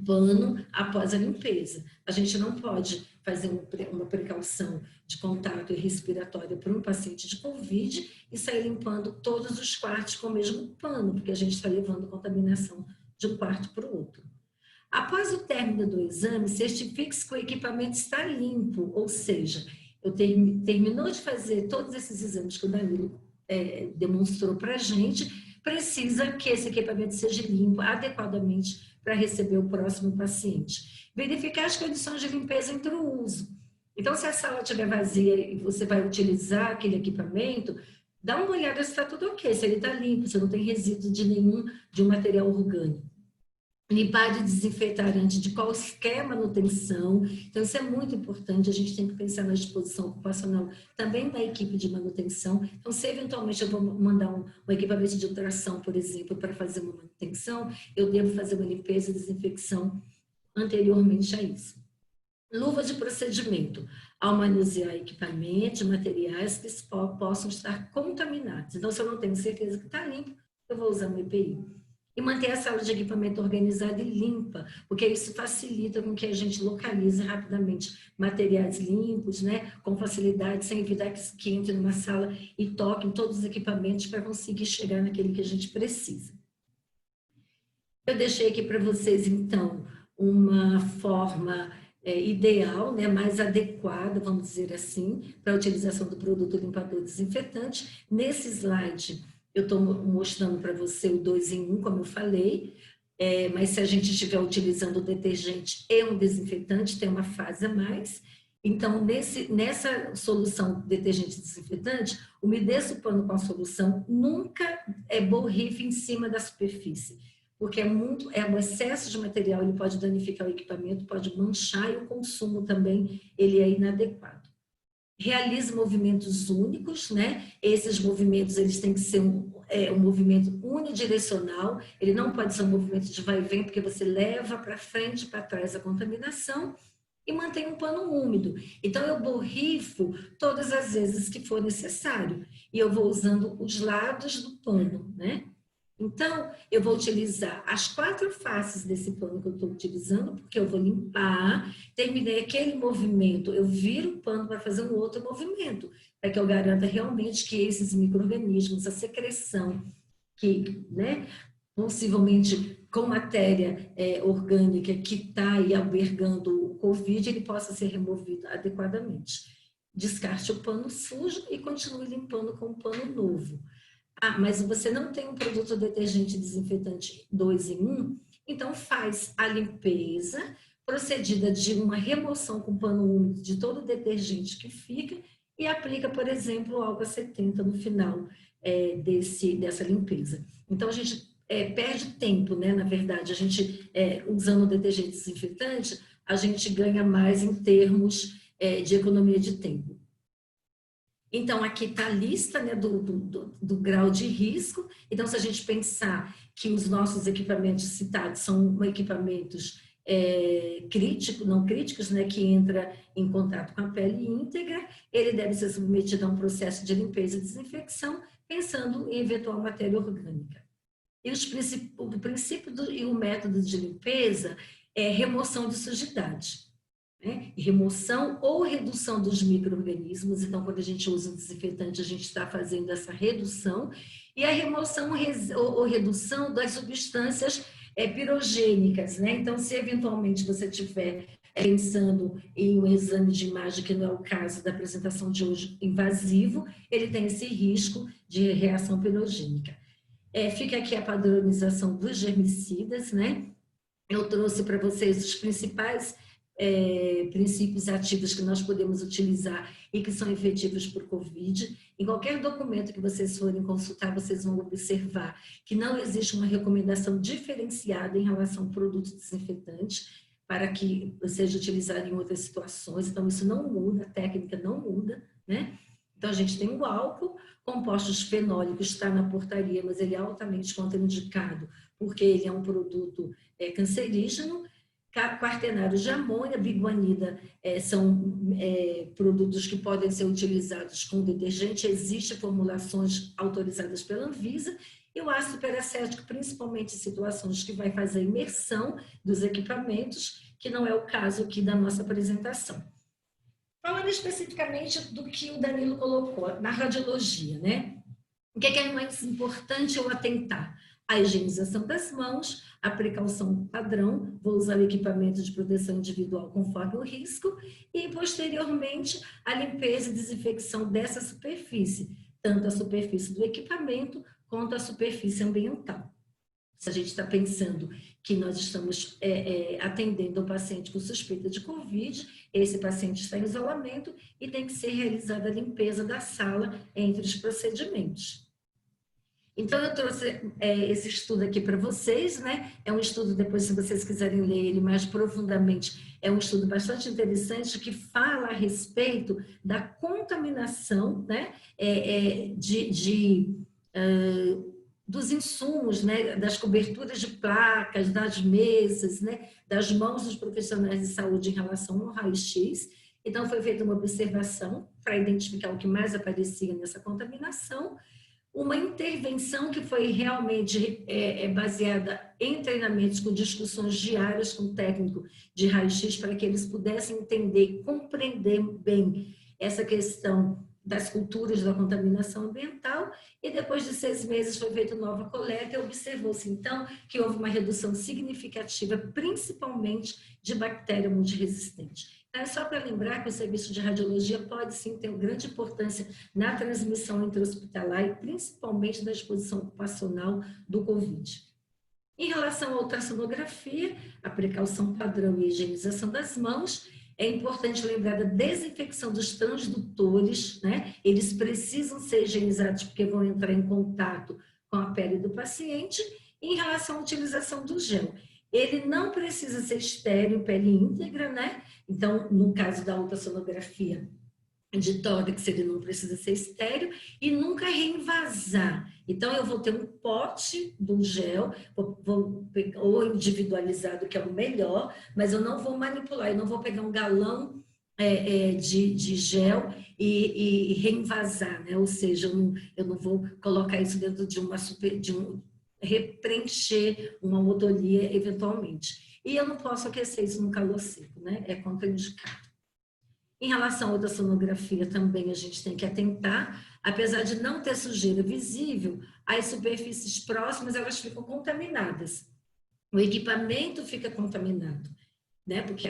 pano após a limpeza. A gente não pode fazer uma precaução de contato respiratório para um paciente de Covid e sair limpando todos os quartos com o mesmo pano, porque a gente está levando contaminação de um quarto para o outro. Após o término do exame, certifique-se que o equipamento está limpo, ou seja, terminou de fazer todos esses exames que o Danilo demonstrou para a gente, precisa que esse equipamento seja limpo adequadamente para receber o próximo paciente. Verificar as condições de limpeza entre o uso. Então, se a sala estiver vazia e você vai utilizar aquele equipamento, dá uma olhada se está tudo ok, se ele está limpo, se não tem resíduo de um material orgânico. Limpar e desinfetar antes de qualquer manutenção. Então, isso é muito importante. A gente tem que pensar na disposição ocupacional também da equipe de manutenção. Então, se eventualmente eu vou mandar um equipamento de ultrassom, por exemplo, para fazer uma manutenção, eu devo fazer uma limpeza e desinfecção anteriormente a isso. Luva de procedimento. Ao manusear equipamentos, materiais que possam estar contaminados. Então, se eu não tenho certeza que está limpo, eu vou usar um EPI. E manter a sala de equipamento organizada e limpa, porque isso facilita com que a gente localize rapidamente materiais limpos, né, com facilidade, sem evitar que entre numa sala e toque em todos os equipamentos para conseguir chegar naquele que a gente precisa. Eu deixei aqui para vocês, então, uma forma ideal, né, mais adequada, vamos dizer assim, para a utilização do produto limpador desinfetante. Nesse slide, eu estou mostrando para você o 2 em 1, como eu falei, mas se a gente estiver utilizando o detergente e um desinfetante, tem uma fase a mais. Então, nessa solução detergente desinfetante, umedeça o pano com a solução, nunca borrife em cima da superfície, porque um excesso de material, ele pode danificar o equipamento, pode manchar e o consumo também, ele é inadequado. Realize movimentos únicos, né? Esses movimentos, eles têm que ser um movimento unidirecional, ele não pode ser um movimento de vai e vem, porque você leva para frente e para trás a contaminação e mantém um pano úmido. Então, eu borrifo todas as vezes que for necessário e eu vou usando os lados do pano, né? Então, eu vou utilizar as 4 faces desse pano que eu estou utilizando, porque eu vou limpar, terminei aquele movimento, eu viro o pano para fazer um outro movimento, para que eu garanta realmente que esses micro-organismos, a secreção, que, né, possivelmente com matéria orgânica que está aí albergando o Covid, ele possa ser removido adequadamente. Descarte o pano sujo e continue limpando com um pano novo. Mas você não tem um produto detergente desinfetante 2 em 1, então faz a limpeza, procedida de uma remoção com pano úmido de todo o detergente que fica e aplica, por exemplo, o álcool 70 no final dessa limpeza. Então, a gente perde tempo, né? Na verdade, a gente, usando o detergente desinfetante, a gente ganha mais em termos de economia de tempo. Então, aqui está a lista, né, do grau de risco. Então, se a gente pensar que os nossos equipamentos citados são equipamentos críticos, não críticos, né, que entra em contato com a pele íntegra, ele deve ser submetido a um processo de limpeza e desinfecção, pensando em eventual matéria orgânica. E o princípio e o método de limpeza é remoção de sujidade. Né? Remoção ou redução dos micro-organismos. Então, quando a gente usa um desinfetante, a gente está fazendo essa redução. E a remoção ou redução das substâncias pirogênicas. Né? Então, se eventualmente você estiver pensando em um exame de imagem, que não é o caso da apresentação de hoje, invasivo, ele tem esse risco de reação pirogênica. Fica aqui a padronização dos germicidas, né? Eu trouxe para vocês os principais princípios ativos que nós podemos utilizar e que são efetivos para o COVID. Em qualquer documento que vocês forem consultar, vocês vão observar que não existe uma recomendação diferenciada em relação ao produto desinfetante para que seja utilizado em outras situações. Então, isso não muda, a técnica não muda, né? Então, a gente tem o álcool, compostos fenólicos, está na portaria, mas ele é altamente contraindicado, porque ele é um produto cancerígeno. Quaternário de amônia, biguanida, são produtos que podem ser utilizados com detergente, existem formulações autorizadas pela Anvisa, e o ácido peracético, principalmente em situações que vai fazer imersão dos equipamentos, que não é o caso aqui da nossa apresentação. Falando especificamente do que o Danilo colocou, na radiologia, né? O que é mais importante eu atentar? A higienização das mãos, a precaução padrão, vou usar o equipamento de proteção individual conforme o risco, e posteriormente a limpeza e desinfecção dessa superfície, tanto a superfície do equipamento quanto a superfície ambiental. Se a gente está pensando que nós estamos atendendo um paciente com suspeita de Covid, esse paciente está em isolamento e tem que ser realizada a limpeza da sala entre os procedimentos. Então, eu trouxe esse estudo aqui para vocês, né? É um estudo, depois, se vocês quiserem ler ele mais profundamente, é um estudo bastante interessante que fala a respeito da contaminação, né? Dos insumos, né, das coberturas de placas, das mesas, né, das mãos dos profissionais de saúde em relação ao raio-x. Então, foi feita uma observação para identificar o que mais aparecia nessa contaminação, uma intervenção que foi realmente baseada em treinamentos com discussões diárias com o técnico de raio-x para que eles pudessem entender, compreender bem essa questão das culturas da contaminação ambiental, e depois de 6 meses foi feita nova coleta e observou-se, então, que houve uma redução significativa, principalmente de bactéria multiresistente. É só para lembrar que o serviço de radiologia pode, sim, ter grande importância na transmissão intra-hospitalar e principalmente na exposição ocupacional do COVID. Em relação à ultrassonografia, a precaução padrão e a higienização das mãos, é importante lembrar da desinfecção dos transdutores, né? Eles precisam ser higienizados porque vão entrar em contato com a pele do paciente. E em relação à utilização do gel, ele não precisa ser estéril, pele íntegra, né? Então, no caso da ultrassonografia de tórax, ele não precisa ser estéril e nunca reinvasar. Então, eu vou ter um pote do gel, ou individualizado, que é o melhor, mas eu não vou manipular, eu não vou pegar um galão de gel e reinvasar, né? Ou seja, eu não vou colocar isso dentro de preencher uma odolia eventualmente. E eu não posso aquecer isso no calor seco, né? É contraindicado. Em relação à ultrassonografia, também a gente tem que atentar, apesar de não ter sujeira visível, as superfícies próximas, elas ficam contaminadas. O equipamento fica contaminado, né? Porque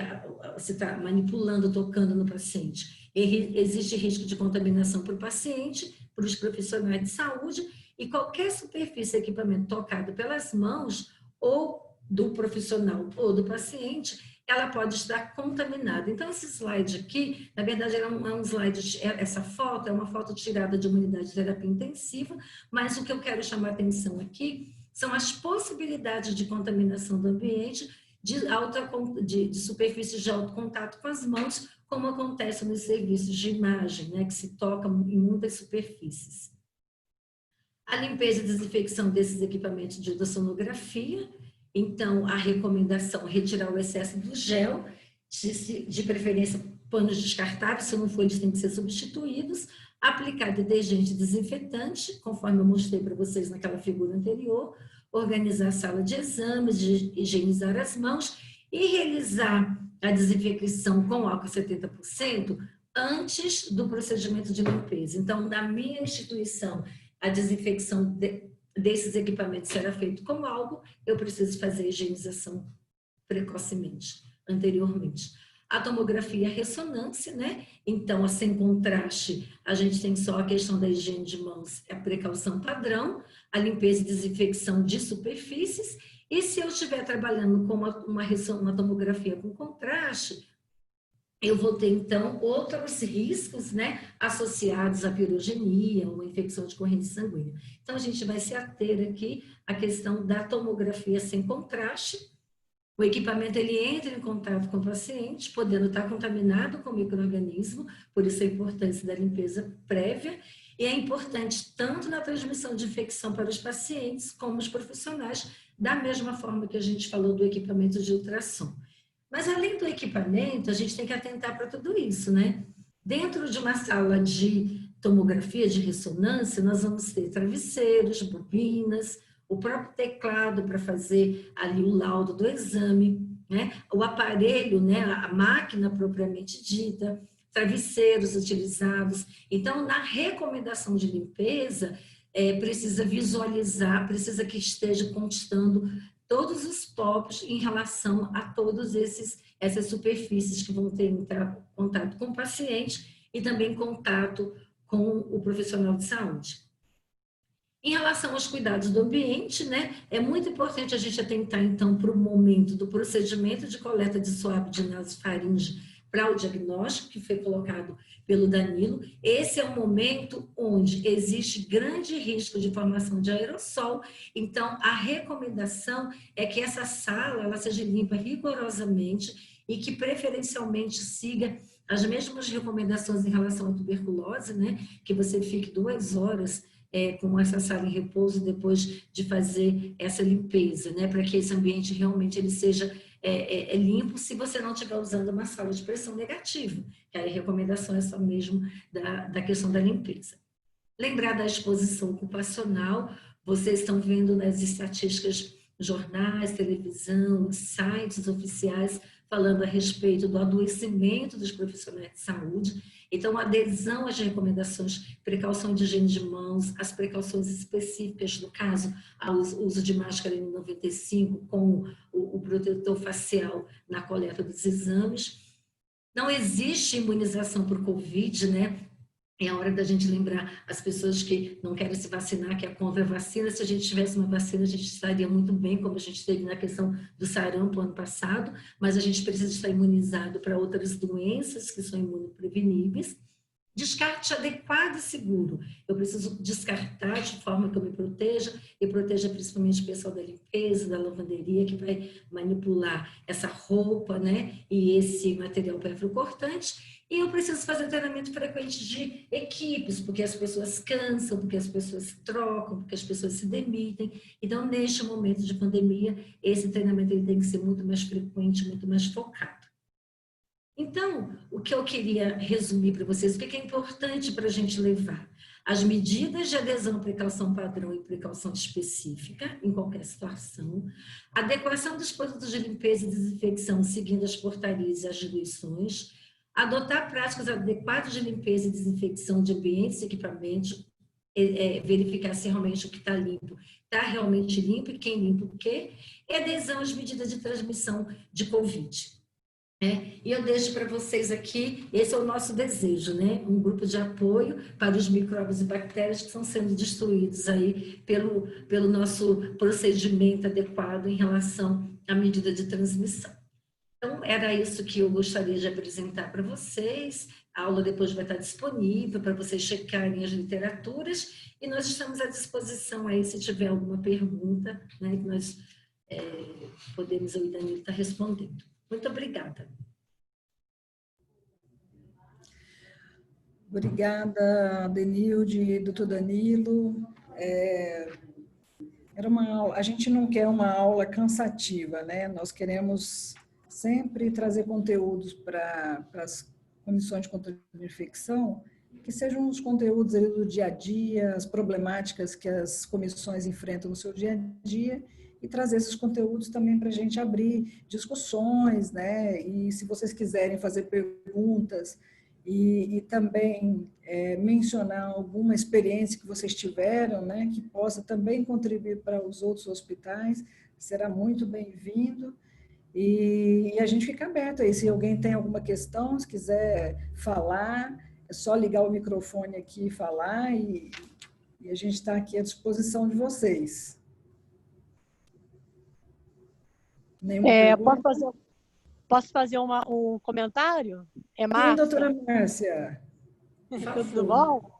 você está manipulando, tocando no paciente. Existe risco de contaminação para o paciente, para os profissionais de saúde, e qualquer superfície, equipamento tocado pelas mãos, ou do profissional ou do paciente, ela pode estar contaminada. Então, esse slide aqui, na verdade, é um slide, essa foto é uma foto tirada de uma unidade de terapia intensiva, mas o que eu quero chamar a atenção aqui são as possibilidades de contaminação do ambiente de superfícies de alto contato com as mãos, como acontece nos serviços de imagem, né, que se toca em muitas superfícies. A limpeza e desinfecção desses equipamentos de ultrassonografia, então a recomendação é retirar o excesso do gel, de preferência panos descartáveis, se não for eles têm que ser substituídos, aplicar detergente desinfetante, conforme eu mostrei para vocês naquela figura anterior, organizar a sala de exames, higienizar as mãos e realizar a desinfecção com álcool 70% antes do procedimento de limpeza. Então, na minha instituição, a desinfecção desses equipamentos será feita com álcool, eu preciso fazer a higienização precocemente, anteriormente. A tomografia e a ressonância, né? Então, sem contraste, a gente tem só a questão da higiene de mãos, a precaução padrão, a limpeza e desinfecção de superfícies, e se eu estiver trabalhando com uma tomografia com contraste, eu vou ter, então, outros riscos, né, associados à pirogenia, uma infecção de corrente sanguínea. Então, a gente vai se ater aqui à questão da tomografia sem contraste. O equipamento, ele entra em contato com o paciente, podendo estar contaminado com micro-organismo, por isso a importância da limpeza prévia, e é importante tanto na transmissão de infecção para os pacientes, como os profissionais, da mesma forma que a gente falou do equipamento de ultrassom. Mas, além do equipamento, a gente tem que atentar para tudo isso, né? Dentro de uma sala de tomografia, de ressonância, nós vamos ter travesseiros, bobinas, o próprio teclado para fazer ali o laudo do exame, né? O aparelho, né? A máquina propriamente dita, travesseiros utilizados. Então, na recomendação de limpeza, precisa visualizar, precisa que esteja constando todos os tópicos em relação a todos essas superfícies que vão ter contato com o paciente e também contato com o profissional de saúde. Em relação aos cuidados do ambiente, né, é muito importante a gente atentar, então, para o momento do procedimento de coleta de suave de nasofaringe para o diagnóstico, que foi colocado pelo Danilo. Esse é um momento onde existe grande risco de formação de aerossol, então a recomendação é que essa sala ela seja limpa rigorosamente e que preferencialmente siga as mesmas recomendações em relação à tuberculose, né? Que você fique 2 horas com essa sala em repouso depois de fazer essa limpeza, né? Para que esse ambiente realmente ele seja limpo se você não estiver usando uma sala de pressão negativa, que aí a recomendação é só mesmo da questão da limpeza. Lembrar da exposição ocupacional, vocês estão vendo nas estatísticas, jornais, televisão, sites oficiais, falando a respeito do adoecimento dos profissionais de saúde. Então, adesão às recomendações, precaução de higiene de mãos, as precauções específicas, no caso, ao uso de máscara N95 com o protetor facial na coleta dos exames. Não existe imunização por Covid, né? É a hora da gente lembrar as pessoas que não querem se vacinar, que é contra a vacina. Se a gente tivesse uma vacina, a gente estaria muito bem, como a gente teve na questão do sarampo ano passado, mas a gente precisa estar imunizado para outras doenças que são imunopreveníveis. Descarte adequado e seguro. Eu preciso descartar de forma que eu me proteja e proteja principalmente o pessoal da limpeza, da lavanderia, que vai manipular essa roupa, né? E esse material perfurocortante. E eu preciso fazer treinamento frequente de equipes, porque as pessoas cansam, porque as pessoas trocam, porque as pessoas se demitem. Então, neste momento de pandemia, esse treinamento ele tem que ser muito mais frequente, muito mais focado. Então, o que eu queria resumir para vocês, o que é importante para a gente levar? As medidas de adesão, precaução padrão e precaução específica, em qualquer situação. Adequação dos produtos de limpeza e desinfecção, seguindo as portarias e as diluições. Adotar práticas adequadas de limpeza e desinfecção de ambientes e equipamentos, verificar se realmente o que está limpo está realmente limpo e quem limpa o quê. E adesão às medidas de transmissão de Covid. E eu deixo para vocês aqui, esse é o nosso desejo, né? Um grupo de apoio para os micróbios e bactérias que estão sendo destruídos aí pelo nosso procedimento adequado em relação à medida de transmissão. Então, era isso que eu gostaria de apresentar para vocês. A aula depois vai estar disponível para vocês checarem as literaturas e nós estamos à disposição aí se tiver alguma pergunta, né? Nós podemos, eu e Danilo, estar respondendo. Muito obrigada. Obrigada, Denilde, doutor Danilo. A gente não quer uma aula cansativa, né? Nós queremos sempre trazer conteúdos para as comissões de controle de infecção, que sejam os conteúdos ali do dia a dia, as problemáticas que as comissões enfrentam no seu dia a dia, e trazer esses conteúdos também para a gente abrir discussões, né? E se vocês quiserem fazer perguntas e também mencionar alguma experiência que vocês tiveram, né? Que possa também contribuir para os outros hospitais, será muito bem-vindo. E a gente fica aberto aí. Se alguém tem alguma questão, se quiser falar, é só ligar o microfone aqui e falar, e a gente está aqui à disposição de vocês. Nenhuma pergunta? Posso fazer um comentário? É Sim, Márcia? doutora Márcia. Tudo bom?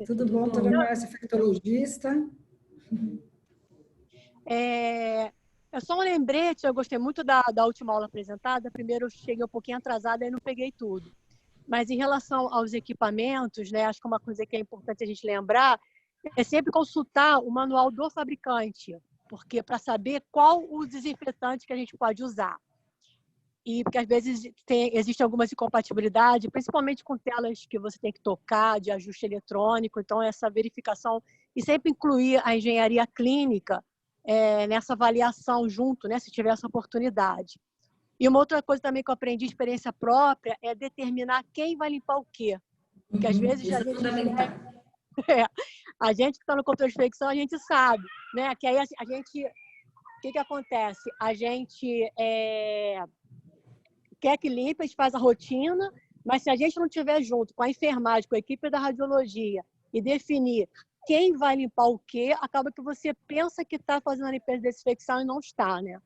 Tudo bom, doutora Márcia, infectologista. É só um lembrete, eu gostei muito da última aula apresentada. Primeiro eu cheguei um pouquinho atrasada e não peguei tudo. Mas em relação aos equipamentos, né, acho que uma coisa que é importante a gente lembrar é sempre consultar o manual do fabricante, porque para saber qual o desinfetante que a gente pode usar. E porque às vezes existem algumas incompatibilidades, principalmente com telas que você tem que tocar, de ajuste eletrônico. Então, essa verificação, e sempre incluir a engenharia clínica nessa avaliação junto, né, se tiver essa oportunidade. E uma outra coisa também que eu aprendi, experiência própria, é determinar quem vai limpar o quê. Porque às vezes a gente que está no controle de infecção, a gente sabe, né? Que aí a gente... O que acontece? A gente quer que limpe, a gente faz a rotina, mas se a gente não estiver junto com a enfermagem, com a equipe da radiologia e definir quem vai limpar o quê, acaba que você pensa que está fazendo a limpeza de desinfecção e não está, né?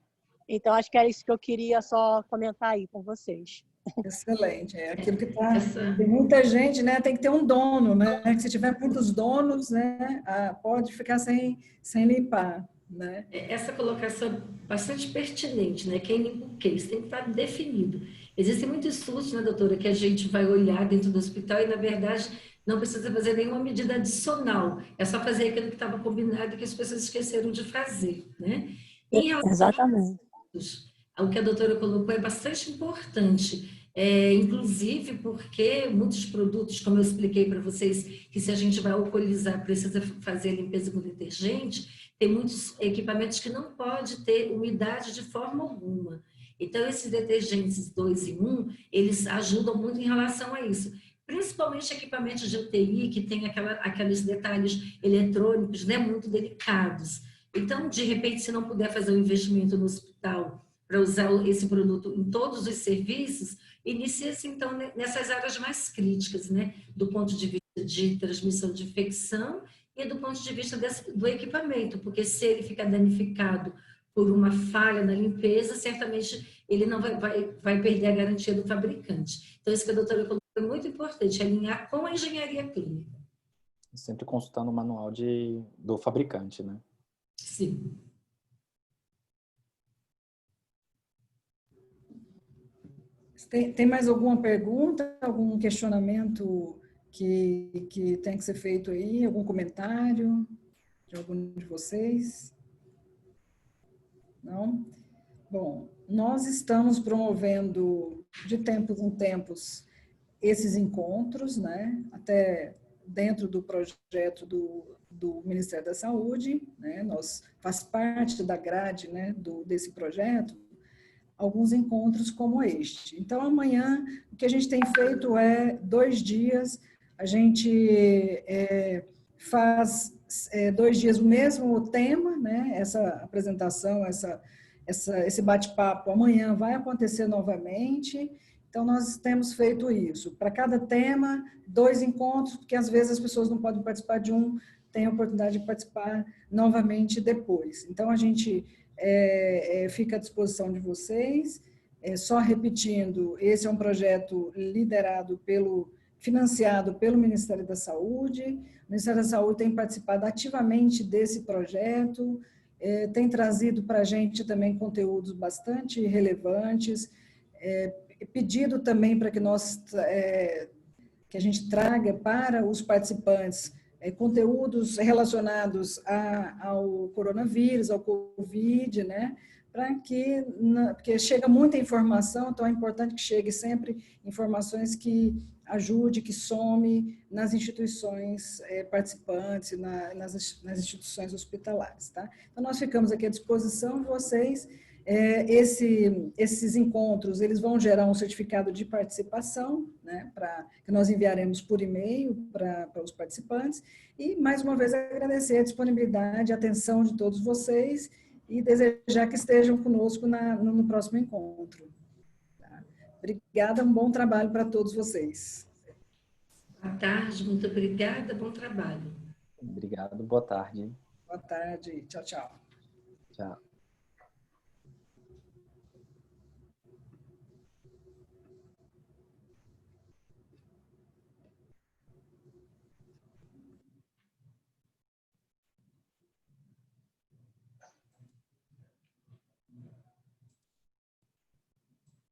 Então, acho que era isso que eu queria só comentar aí com vocês. Excelente. É aquilo que está... Tem muita gente, né? Tem que ter um dono, né? Que se tiver muitos donos, né? Pode ficar sem limpar, né? Essa colocação é bastante pertinente, né? Quem limpa o quê? Isso tem que estar definido. Existem muitos estudos, né, doutora, que a gente vai olhar dentro do hospital e, na verdade, não precisa fazer nenhuma medida adicional. É só fazer aquilo que estava combinado e que as pessoas esqueceram de fazer, né? Exatamente. O que a doutora colocou é bastante importante. Inclusive porque muitos produtos, como eu expliquei para vocês, que se a gente vai alcoolizar, precisa fazer a limpeza com detergente, tem muitos equipamentos que não pode ter umidade de forma alguma. Então, esses detergentes 2 em 1, eles ajudam muito em relação a isso. Principalmente equipamentos de UTI, que tem aqueles detalhes eletrônicos, né, muito delicados. Então, de repente, se não puder fazer um investimento no hospital para usar esse produto em todos os serviços, inicia-se, então, nessas áreas mais críticas, né? Do ponto de vista de transmissão de infecção e do ponto de vista do equipamento, porque se ele ficar danificado por uma falha na limpeza, certamente ele não vai perder a garantia do fabricante. Então, isso que a doutora colocou é muito importante, alinhar com a engenharia clínica. Sempre consultando o manual do fabricante, né? Sim. Tem mais alguma pergunta, algum questionamento que tem que ser feito aí? Algum comentário de algum de vocês? Não? Bom, nós estamos promovendo de tempos em tempos esses encontros, né? Até dentro do projeto do Ministério da Saúde, né? Faz parte da grade, né, desse projeto, alguns encontros como este. Então, amanhã, o que a gente tem feito é 2 dias, a gente faz 2 dias o mesmo tema, né? Essa apresentação, esse bate-papo amanhã vai acontecer novamente. Então, nós temos feito isso. Para cada tema, 2 encontros, porque às vezes as pessoas não podem participar de um, tem a oportunidade de participar novamente depois. Então, a gente fica à disposição de vocês. Só repetindo, esse é um projeto financiado pelo Ministério da Saúde. O Ministério da Saúde tem participado ativamente desse projeto, tem trazido para a gente também conteúdos bastante relevantes, pedido também para que que a gente traga para os participantes conteúdos relacionados ao coronavírus, ao Covid, né? Porque chega muita informação, então é importante que chegue sempre informações que ajude, que some nas instituições participantes, nas instituições hospitalares, tá? Então, nós ficamos aqui à disposição de vocês. Esses encontros, eles vão gerar um certificado de participação, né, que nós enviaremos por e-mail para os participantes, e, mais uma vez, agradecer a disponibilidade e a atenção de todos vocês e desejar que estejam conosco no próximo encontro. Tá? Obrigada, um bom trabalho para todos vocês. Boa tarde, muito obrigada, bom trabalho. Obrigado, boa tarde. Boa tarde, tchau, tchau. Tchau.